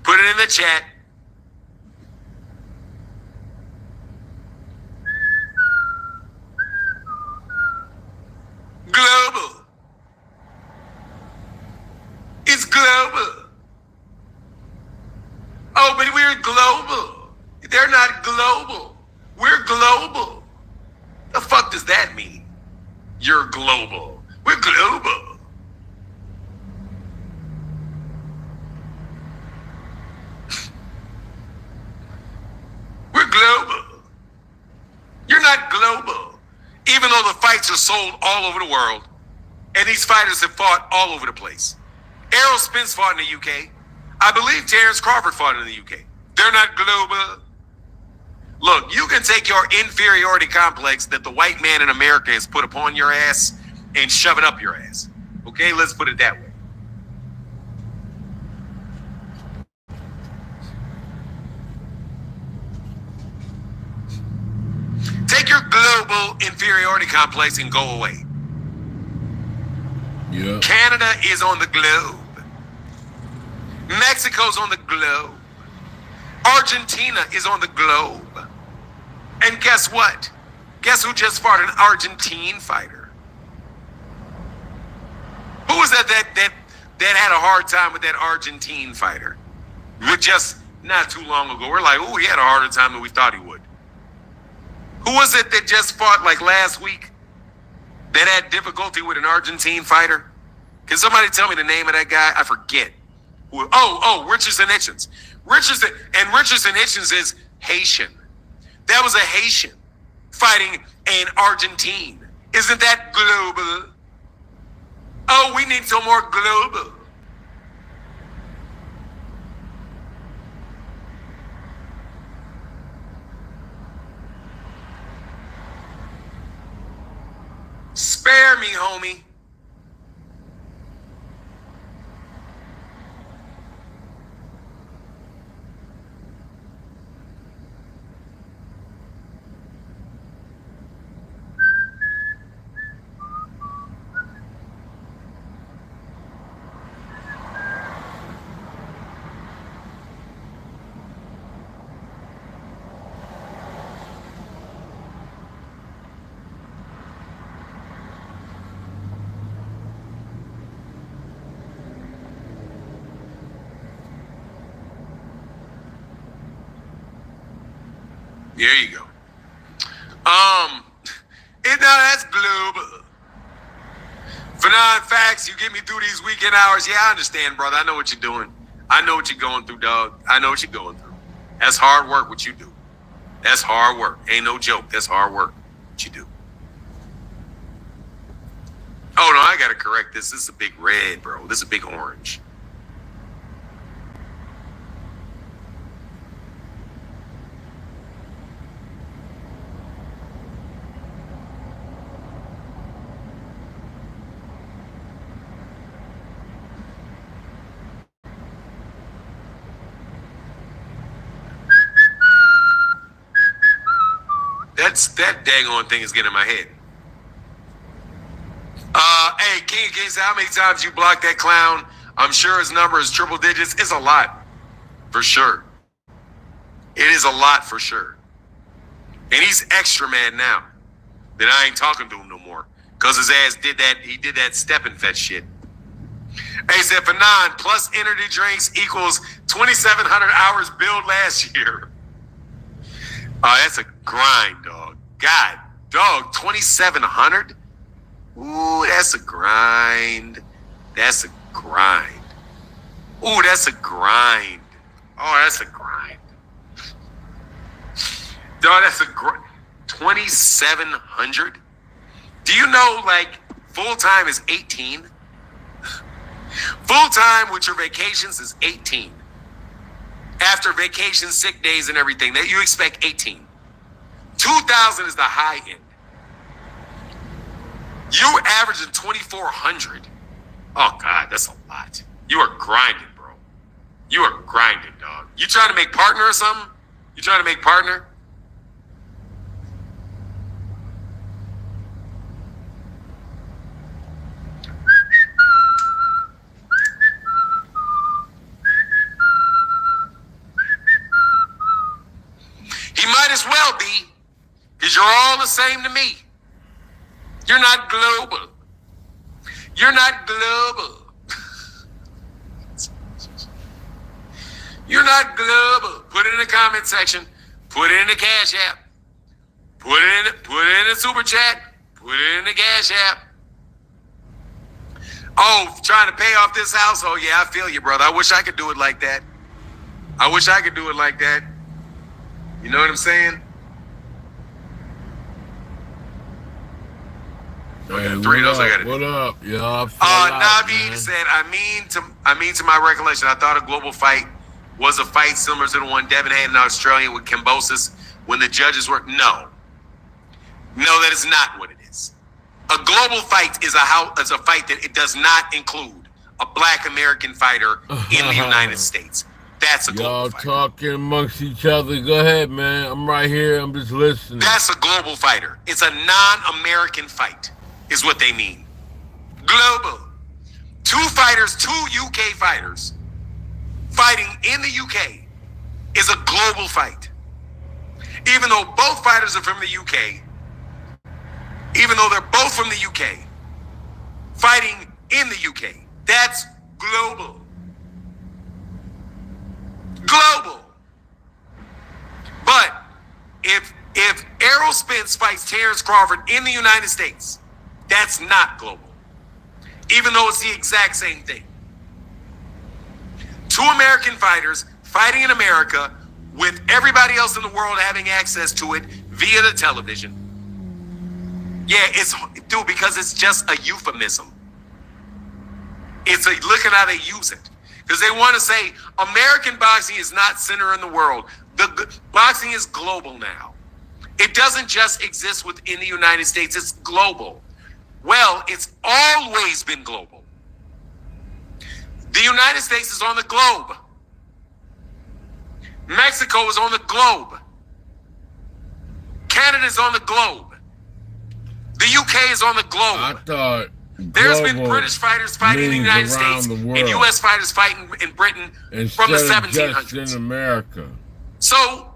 Put it in the chat. Global. It's global. Oh, but we're global. They're not global. global. The fuck does that mean? You're global. We're global. We're global. You're not global. Even though the fights are sold all over the world, and these fighters have fought all over the place. Errol Spence fought in the UK. I believe Terrence Crawford fought in the UK. They're not global. Look, you can take your inferiority complex that the white man in America has put upon your ass and shove it up your ass. Okay, let's put it that way. Take your global inferiority complex and go away. Yeah. Canada is on the globe. Mexico's on the globe. Argentina is on the globe. And guess what? Guess who just fought an Argentine fighter? Who was that had a hard time with that Argentine fighter? With just not too long ago. We're like, oh, he had a harder time than we thought he would. Who was it that just fought like last week that had difficulty with an Argentine fighter? Can somebody tell me the name of that guy? I forget. Richardson Hitchens. Richardson Hitchens is Haitian. That was a Haitian fighting an Argentine. Isn't that global? Oh, we need some more global. Spare me, homie. There you go. That's global. For non-facts, you get me through these weekend hours. Yeah, I understand, brother. I know what you're doing. I know what you're going through, dog. I know what you're going through. That's hard work, what you do. That's hard work. Ain't no joke. That's hard work, what you do. Oh, no, I got to correct this. This is a big red, bro. This is a big orange. That daggone thing is getting in my head. Hey, King of Kings, how many times you blocked that clown? I'm sure his number is triple digits. It's a lot, for sure. It is a lot, for sure. And he's extra mad now that I ain't talking to him no more because his ass did that step and fetch shit. Hey, he said for 9 plus energy drinks equals 2,700 hours billed last year. That's a grind, dog. God, dog, 2,700? Ooh, that's a grind. That's a grind. Ooh, that's a grind. Oh, that's a grind. Dog, that's a grind. 2,700? Do you know, like, full-time is 18? Full-time with your vacations is 18. After vacation, sick days, and everything, that you expect 18. 2,000 is the high end. You averaging 2,400. Oh God, that's a lot. You are grinding, bro. You are grinding, dog. You trying to make partner or something? You trying to make partner? He might as well be, because you're all the same to me. You're not global. You're not global. You're not global. Put it in the comment section. Put it in the Cash App. Put it in the super chat. Put it in the Cash App. Oh, trying to pay off this house? Oh, yeah, I feel you, brother. I wish I could do it like that. I wish I could do it like that. You know what I'm saying? Hey, what up? Yeah, Naveed said, I mean to my recollection, I thought a global fight was a fight similar to the one Devin had in Australia with Cambosis when the judges were. No, that is not what it is. A global fight is a fight that it does not include a black American fighter in the United States. That's a global fighter. Y'all talking amongst each other. Go ahead, man. I'm right here. I'm just listening. That's a global fighter. It's a non-American fight is what they mean. Global. Two UK fighters fighting in the UK is a global fight. Even though both fighters are from the UK, even though they're both from the UK, fighting in the UK, that's global. Global. But if Errol Spence fights Terrence Crawford in the United States, that's not global. Even though it's the exact same thing. Two American fighters fighting in America with everybody else in the world having access to it via the television. Yeah, because it's just a euphemism. Look at how they use it. Because they want to say American boxing is not center in the world. Boxing is global now. It doesn't just exist within the United States, it's global. Well, it's always been global. The United States is on the globe. Mexico is on the globe. Canada is on the globe. The UK is on the globe. I thought there's been British fighters fighting in the United States and US fighters fighting in Britain from the 1700s. Just in America. So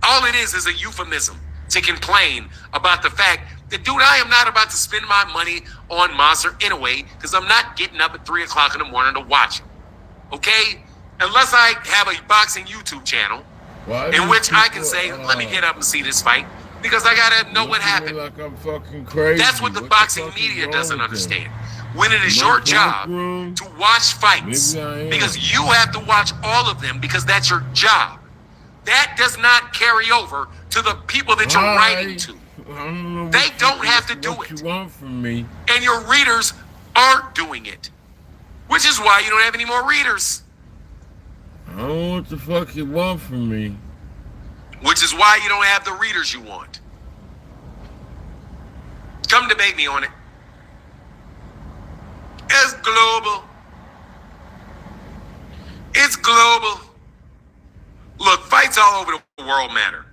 all it is a euphemism to complain about the fact that, dude, I am not about to spend my money on Monster anyway because I'm not getting up at 3 o'clock in the morning to watch it. Okay? Unless I have a boxing YouTube channel in which I can say, let me get up and see this fight because I got to know what happened. Like I'm fucking crazy. That's what the boxing media doesn't understand. When it is your job to watch fights because you have to watch all of them because that's your job. That does not carry over to the people that you're writing to. They don't have to do it. What you want from me? And your readers aren't doing it. Which is why you don't have any more readers. I don't know what the fuck you want from me. Which is why you don't have the readers you want. Come debate me on it. It's global. It's global. Look, fights all over the world matter.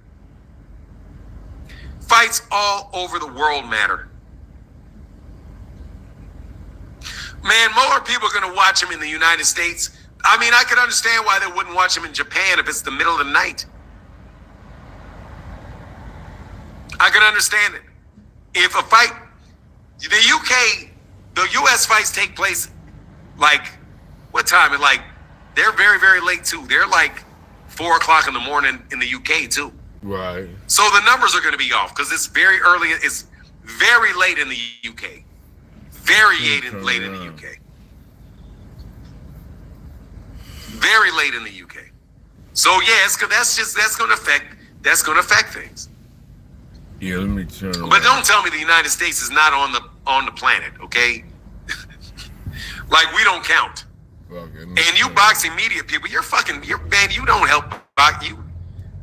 Fights all over the world matter. Man, more people are going to watch him in the United States. I mean, I could understand why they wouldn't watch him in Japan if it's the middle of the night. I can understand it. If a fight, the UK, the US fights take place like, what time? They're very, very late too. They're like 4 o'clock in the morning in the UK too. Right. So the numbers are going to be off because it's very early. It's very late in the UK. Very late in the UK. Very late in the UK. So yeah, that's going to affect things. Yeah, let me turn around. But don't tell me the United States is not on the planet, okay? Like we don't count. And you boxing media people, you don't help you,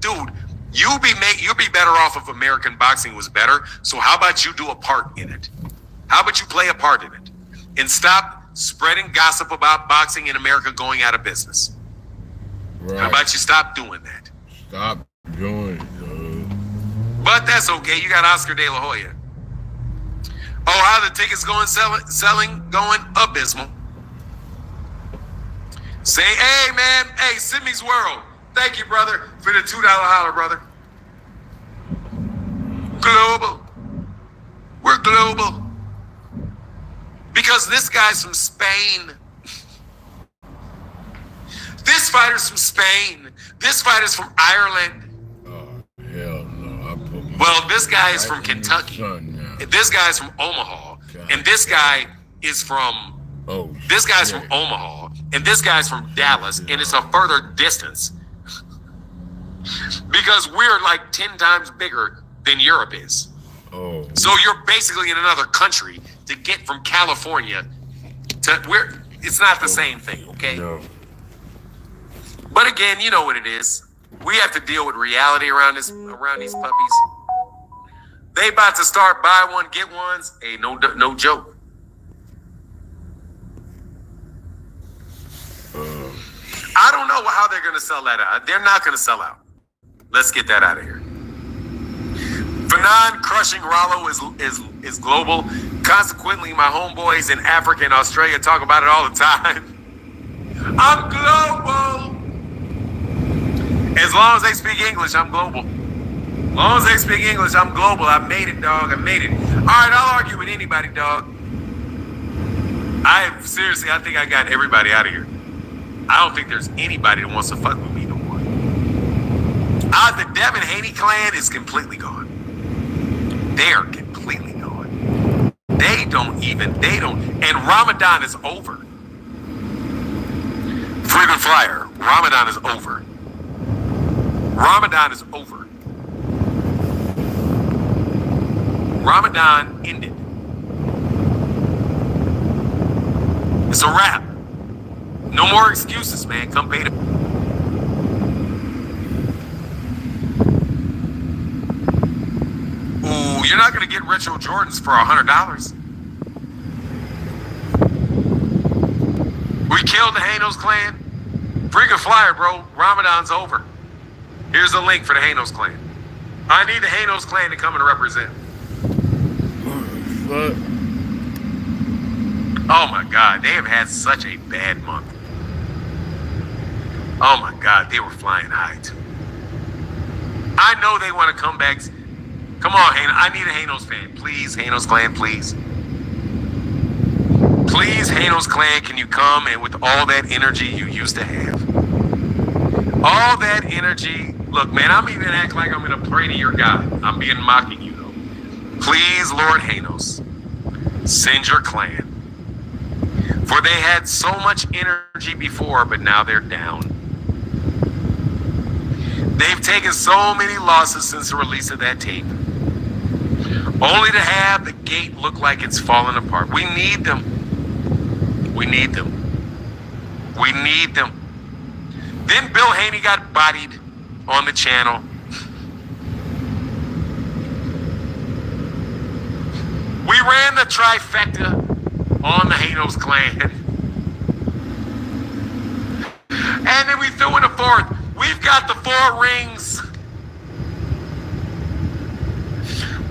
dude. You'd be better off if American boxing was better. So how about you do a part in it? How about you play a part in it and stop spreading gossip about boxing in America going out of business? Right. How about you stop doing that? Stop doing it. But that's okay. You got Oscar De La Hoya. Oh, how the tickets selling going abysmal. Say, hey man, hey, Simi's World. Thank you, brother, for the $2 holler, brother. Global. We're global. Because this guy's from Spain. This fighter's from Spain. This fighter's from Ireland. Oh, hell no. But Well, this guy is from Right in the Kentucky. sun now. This guy's from Omaha. God. And this guy is from Oh, this guy's shit. from Omaha. And this guy's from Dallas. And it's a further distance. Because we're like 10 times bigger than Europe is. Oh. So you're basically in another country to get from California to where it's not the same thing, okay? No. But again, you know what it is. We have to deal with reality around these puppies. They about to start buy one get ones. Hey, no joke. I don't know how they're gonna sell that out. They're not gonna sell out. Let's get that out of here. Fanon crushing Rollo is global. Consequently, my homeboys in Africa and Australia talk about it all the time. I'm global. As long as they speak English, I'm global. As long as they speak English, I'm global. I made it, dog. I made it. All right, I'll argue with anybody, dog. I think I got everybody out of here. I don't think there's anybody that wants to fuck with me no more. The Devin Haney clan is completely gone. They are completely gone. They don't. And Ramadan is over. Frequent flyer. Ramadan is over. Ramadan is over. Ramadan ended. It's a wrap. No more excuses, man. Come pay the... Ooh, you're not going to get retro Jordans for $100. We killed the Hanos clan. Freaking flyer, bro. Ramadan's over. Here's a link for the Hanos clan. I need the Hanos clan to come and represent. What? Oh my God, they have had such a bad month. Oh my God, they were flying high too. I know they want to come back. Come on, Hanos. I need a Hanos fan. Please, Hanos clan, please. Please, Hanos clan, can you come and with all that energy you used to have? All that energy. Look, man, I'm even acting like I'm going to pray to your God. I'm being mocking you, though. Please, Lord Hanos, send your clan. For they had so much energy before, but now they're down. They've taken so many losses since the release of that tape. Only to have the gate look like it's falling apart. We need them. We need them. We need them. Then Bill Haney got bodied on the channel. We ran the trifecta on the Hanos clan. And then we threw in a fourth. We've got the 4 rings.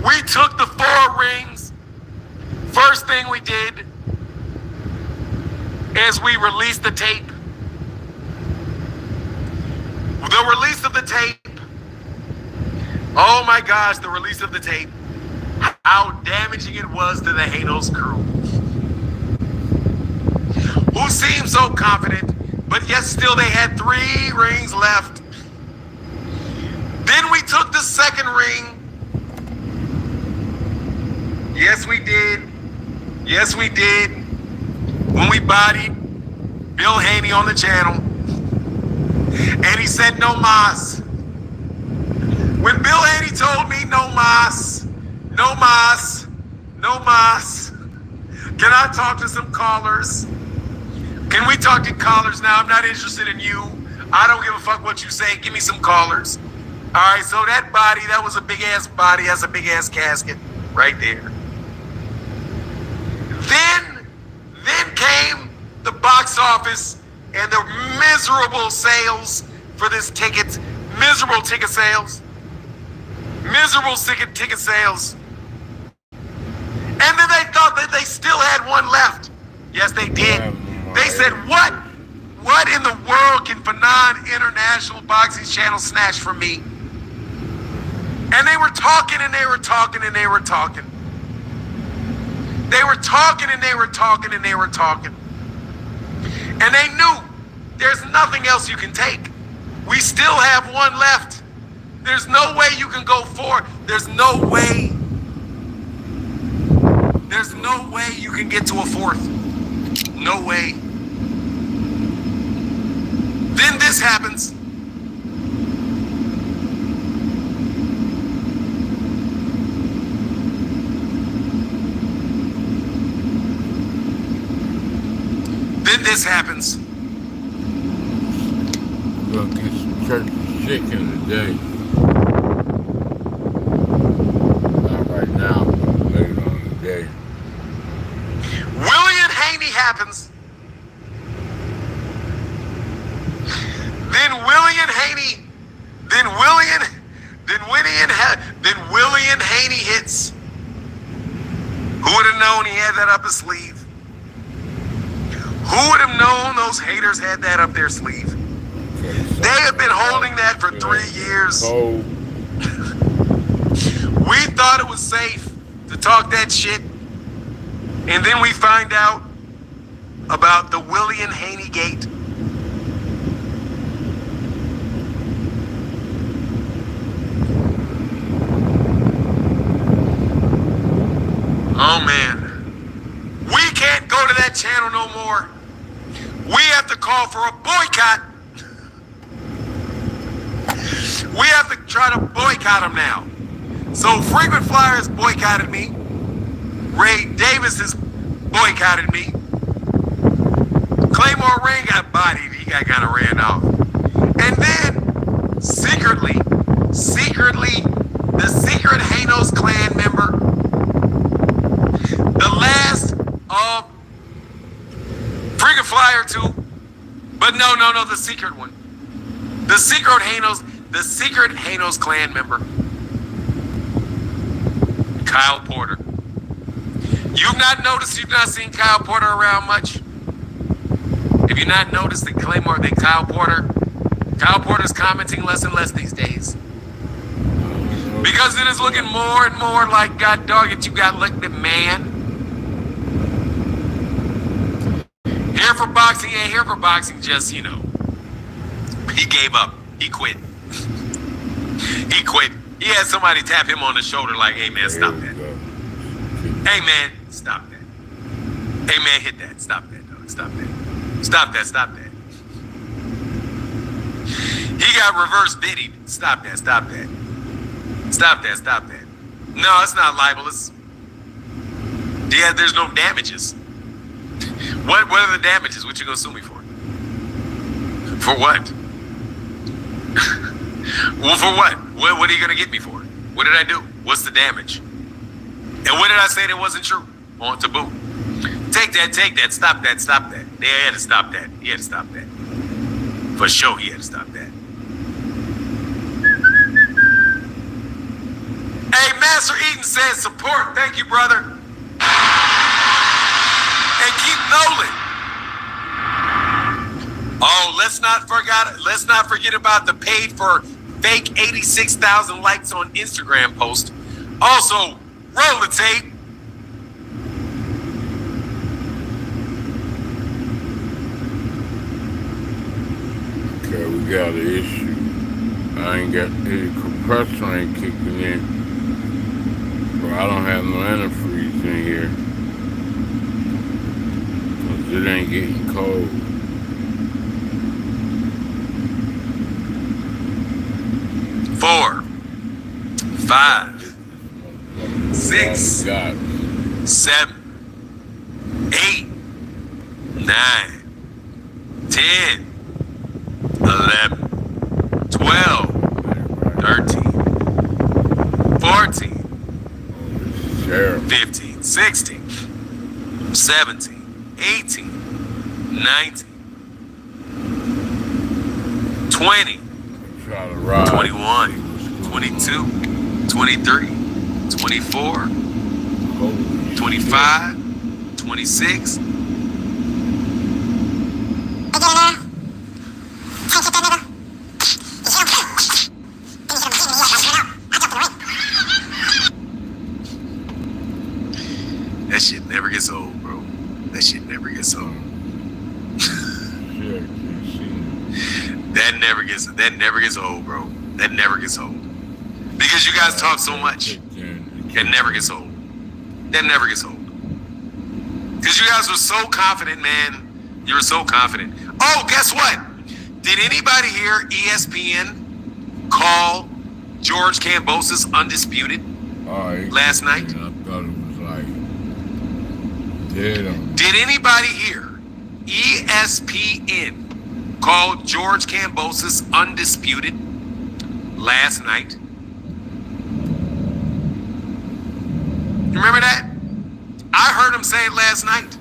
We took the 4 rings. First thing we did is we released the tape. The release of the tape. Oh my gosh, the release of the tape. How damaging it was to the Hanos crew. Who seemed so confident, but yet still they had 3 rings left. Then we took the second ring. Yes, we did. Yes, we did. When we bodied Bill Haney on the channel. And he said no mas. When Bill Haney told me no mas, no mas, no mas. Can I talk to some callers? Can we talk to callers now? I'm not interested in you. I don't give a fuck what you say. Give me some callers. All right, so that body, that was a big ass body. That's a big ass casket right there. Then came the box office and the miserable sales for this ticket. Miserable ticket sales. Miserable ticket sales. And then they thought that they still had one left. Yes, they did. They said, what? What in the world can Fanon International Boxing Channel snatch from me? And they were talking and they were talking and they were talking. They were talking and they were talking and they were talking. And they knew there's nothing else you can take. We still have one left. There's no way you can go forward. There's no way. There's no way you can get to a fourth. No way. Then this happens. Then this happens. We're gonna get some church chicken today. Not right now, but later on in the day. William Haney happens. Then William Haney. Then William Haney hits. Who would have known he had that up his sleeve? Who would have known those haters had that up their sleeve? Okay, so They have been holding that for 3 years. cold. We thought it was safe to talk that shit. And then we find out about the William Haney gate. Oh man. We can't go to that channel no more. We have to call for a boycott. We have to try to boycott them now. So Frequent Flyer has boycotted me. Ray Davis has boycotted me. Claymore Rain got bodied. He got kind of ran off. And then, secretly, the secret Hanos clan member, the last of Frequent Flyer 2, but no, the secret one. The secret Hanos clan member, Kyle Porter. You've not seen Kyle Porter around much. Have you not noticed that Kyle Porter's commenting less and less these days? Because it is looking more and more like, God dog it, you got licked at man. Here for boxing, ain't here for boxing, just, he gave up. He quit. He quit. He had somebody tap him on the shoulder like, hey man, stop that. Hey man, stop that. Hey man, hit that. Stop that, dog. Stop that. Stop that. Stop that. He got reverse biddied. Stop that. Stop that. Stop that. Stop that. No, it's not libelous. Yeah, there's no damages. What are the damages? What you gonna sue me for? For what? Well, for what? What are you gonna get me for? What did I do? What's the damage? And what did I say that wasn't true? On to boot. Take that. Stop that. They had to stop that. He had to stop that. For sure, he had to stop that. Hey, Master Eaton says support. Thank you, brother. And keep Nolan. Oh, let's not forget about the paid for fake 86,000 likes on Instagram post. Also, roll the tape. Okay, we got an issue. I ain't got the compressor ain't kicking in. So I don't have no antifreeze in here. Cause it ain't getting cold. Four, 5, 6, 7, 8, 9, 10, 11, 12, 13, 14, 15, 16, 17, 18, 19, 20, 21, 22, 23, 24, 25, 26. That shit never gets old, bro. That shit never gets old. That never gets old, bro. That never gets old. Because you guys talk so much. It never gets old. That never gets old. Because you guys were so confident, man. You were so confident. Oh, guess what? Did anybody hear ESPN call George Kambosos undisputed last night? I thought it was like dead on. Did anybody hear ESPN call George Kambosos undisputed last night? You remember that? I heard him say it last night.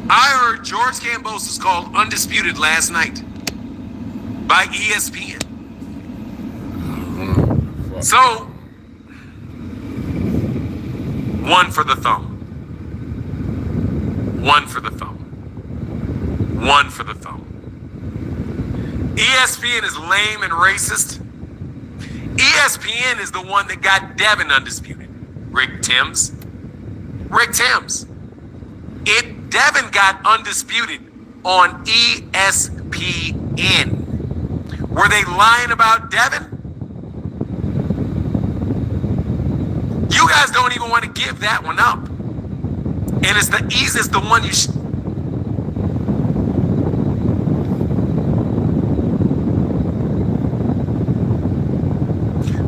I heard George Kambosos called undisputed last night by ESPN. So, one for the thumb. One for the thumb. One for the thumb. ESPN is lame and racist. ESPN is the one that got Devin undisputed. Rick Timms. Devin got undisputed on ESPN. Were they lying about Devin? You guys don't even want to give that one up. And it's the easiest, the one you should.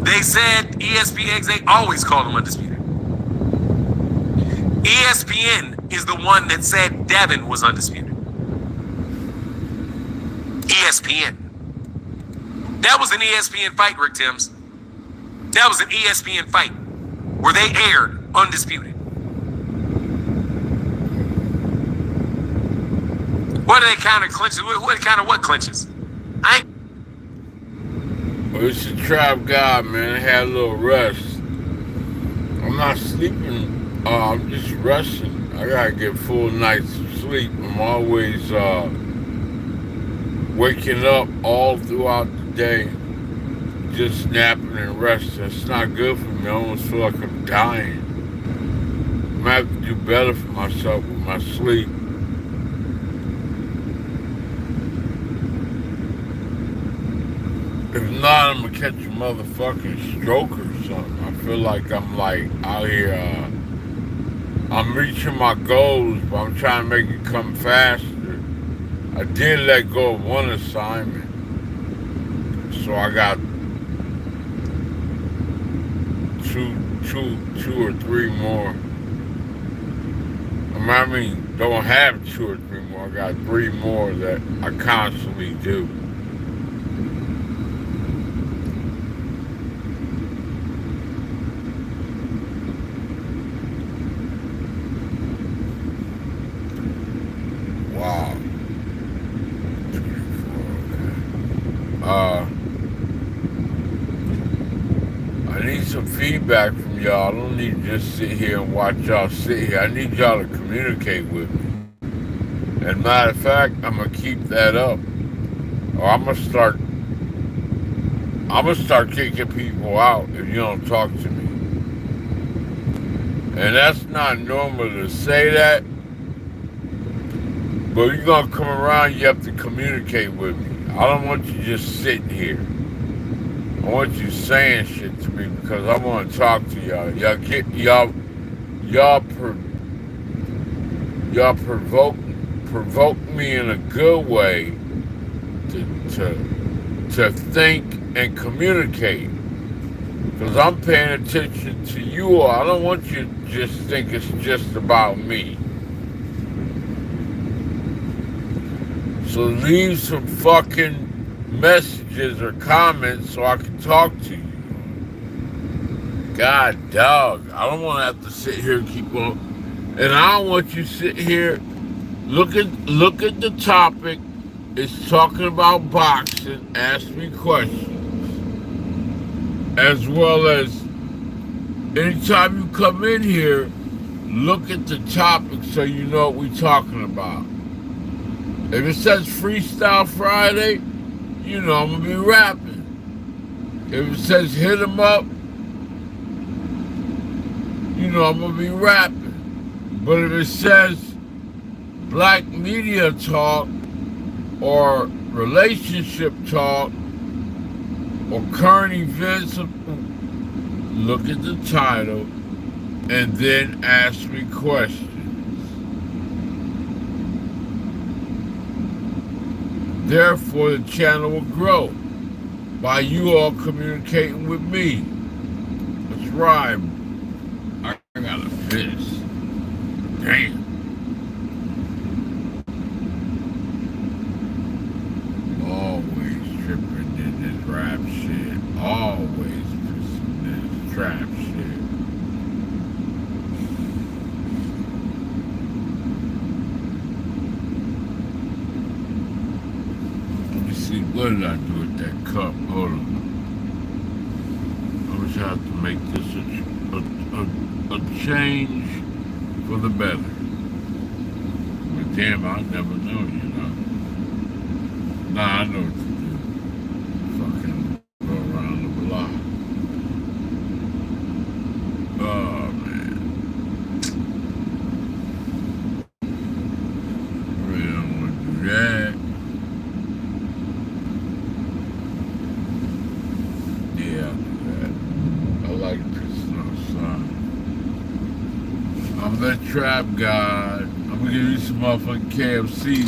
They said ESPN, they always call them undisputed. ESPN is the one that said Devin was undisputed. ESPN. That was an ESPN fight, Rick Timms. That was an ESPN fight where they aired undisputed. What are they kind of clinches? What clinches? Well, it's a trap guy, man. I had a little rest. I'm not sleeping. I'm just resting. I gotta get full nights of sleep. I'm always waking up all throughout the day, just napping and resting. It's not good for me. I almost feel like I'm dying. I'm gonna have to do better for myself with my sleep. If not, I'm gonna catch a motherfucking stroke or something. I feel like I'm like out here, I'm reaching my goals, but I'm trying to make it come faster. I did let go of one assignment, so I got two or three more. I mean, don't have 2 or 3 more. I got 3 more that I constantly do. Wow. 24, I need some feedback from y'all. I don't need to just sit here and watch y'all sit here. I need y'all to communicate with me. And matter of fact, I'm gonna keep that up. Or I'm gonna start kicking people out if you don't talk to me. And that's not normal to say that. But if you're gonna come around, you have to communicate with me. I don't want you just sitting here. I want you saying shit to me because I want to talk to y'all. Y'all provoke me in a good way to think and communicate. Because I'm paying attention to you all. I don't want you to just think it's just about me. So leave some fucking messages or comments so I can talk to you. God dog, I don't want to have to sit here and keep on. And I don't want you to sit here. Look at the topic. It's talking about boxing. Ask me questions. As well as anytime you come in here, look at the topic so you know what we're talking about. If it says Freestyle Friday, you know I'm going to be rapping. If it says hit 'em up, you know I'm going to be rapping. But if it says black media talk or relationship talk or current events, look at the title and then ask me questions. Therefore, the channel will grow by you all communicating with me. That's right. I got a piss. Damn. Always tripping in this rap shit. Always pissing in this trap shit. Let me see, what did I do with that cup? Hold on. I wish I had to make this a change for the better. But damn, I never know, you know. Nah, I know what to do. Fucking go around the block. Oh, man. Really don't want to do that. Yeah, I'll do that. I like pissing outside. I'm that trap guy. I'm gonna give you some motherfucking KFC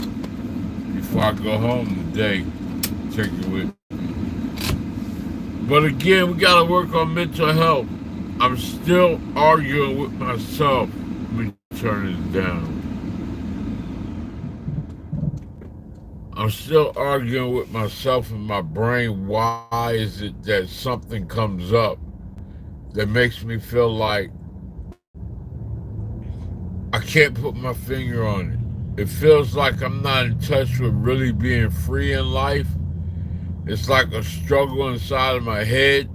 before I go home today. Take it with me. But again, we gotta work on mental health. I'm still arguing with myself. Let me turn this down. I'm still arguing with myself in my brain. Why is it that something comes up that makes me feel like I can't put my finger on it? It feels like I'm not in touch with really being free in life. It's like a struggle inside of my head.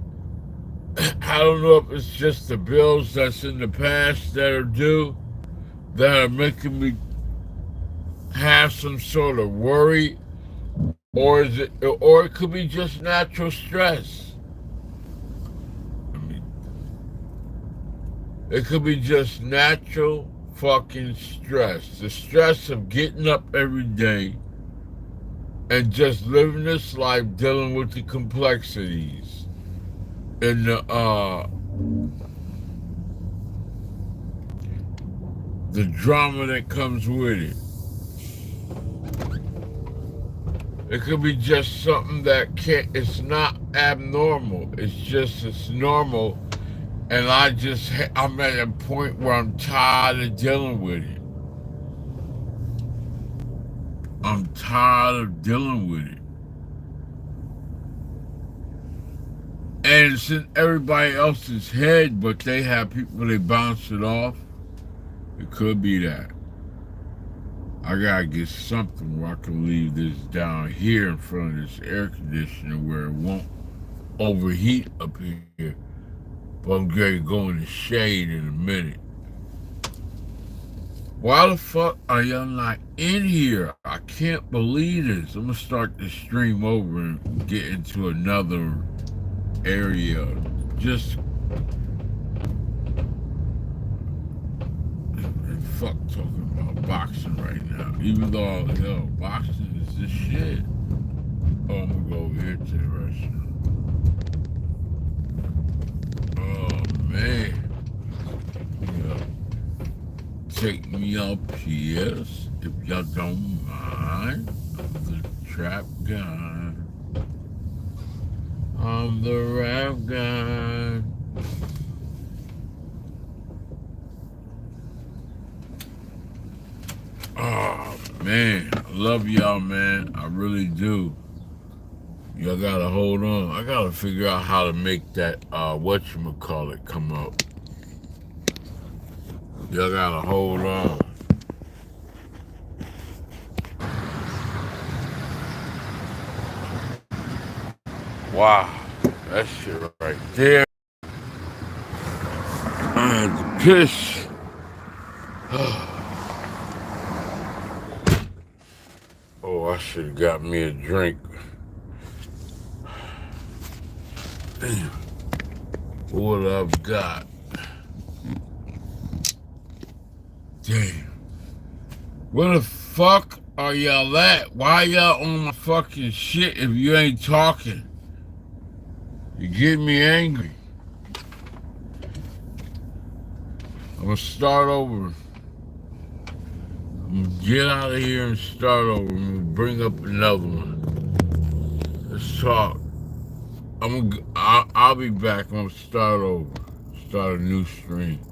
I don't know if it's just the bills that's in the past that are due that are making me have some sort of worry, or it could be just natural stress. It could be just natural fucking stress. The stress of getting up every day and just living this life, dealing with the complexities and the drama that comes with it. It could be just something that it's not abnormal. It's normal. And I'm at a point where I'm tired of dealing with it. I'm tired of dealing with it. And it's in everybody else's head, but they have people they bounce it off. It could be that. I gotta get something where I can leave this down here in front of this air conditioner where it won't overheat up here. But I'm going to go in the shade in a minute. Why the fuck are y'all not in here? I can't believe this. I'm going to start the stream over and get into another area. Just fuck talking about boxing right now. Even though, boxing is the shit. Oh, I'm going to go over here to the restaurant. Oh, man. Yeah. Take me up here, if y'all don't mind. I'm the trap guy. I'm the rap guy. Oh, man. I love y'all, man. I really do. Y'all gotta hold on. I gotta figure out how to make that, whatchamacallit come up. Y'all gotta hold on. Wow. That shit right there. I had to piss. Oh, I should have got me a drink. Damn. What I've got. Damn. Where the fuck are y'all at? Why y'all on my fucking shit if you ain't talking? You get me angry. I'm gonna start over. I'm gonna get out of here and start over. I'm gonna bring up another one. Let's talk. I'll be back. I'm gonna start over. Start a new stream.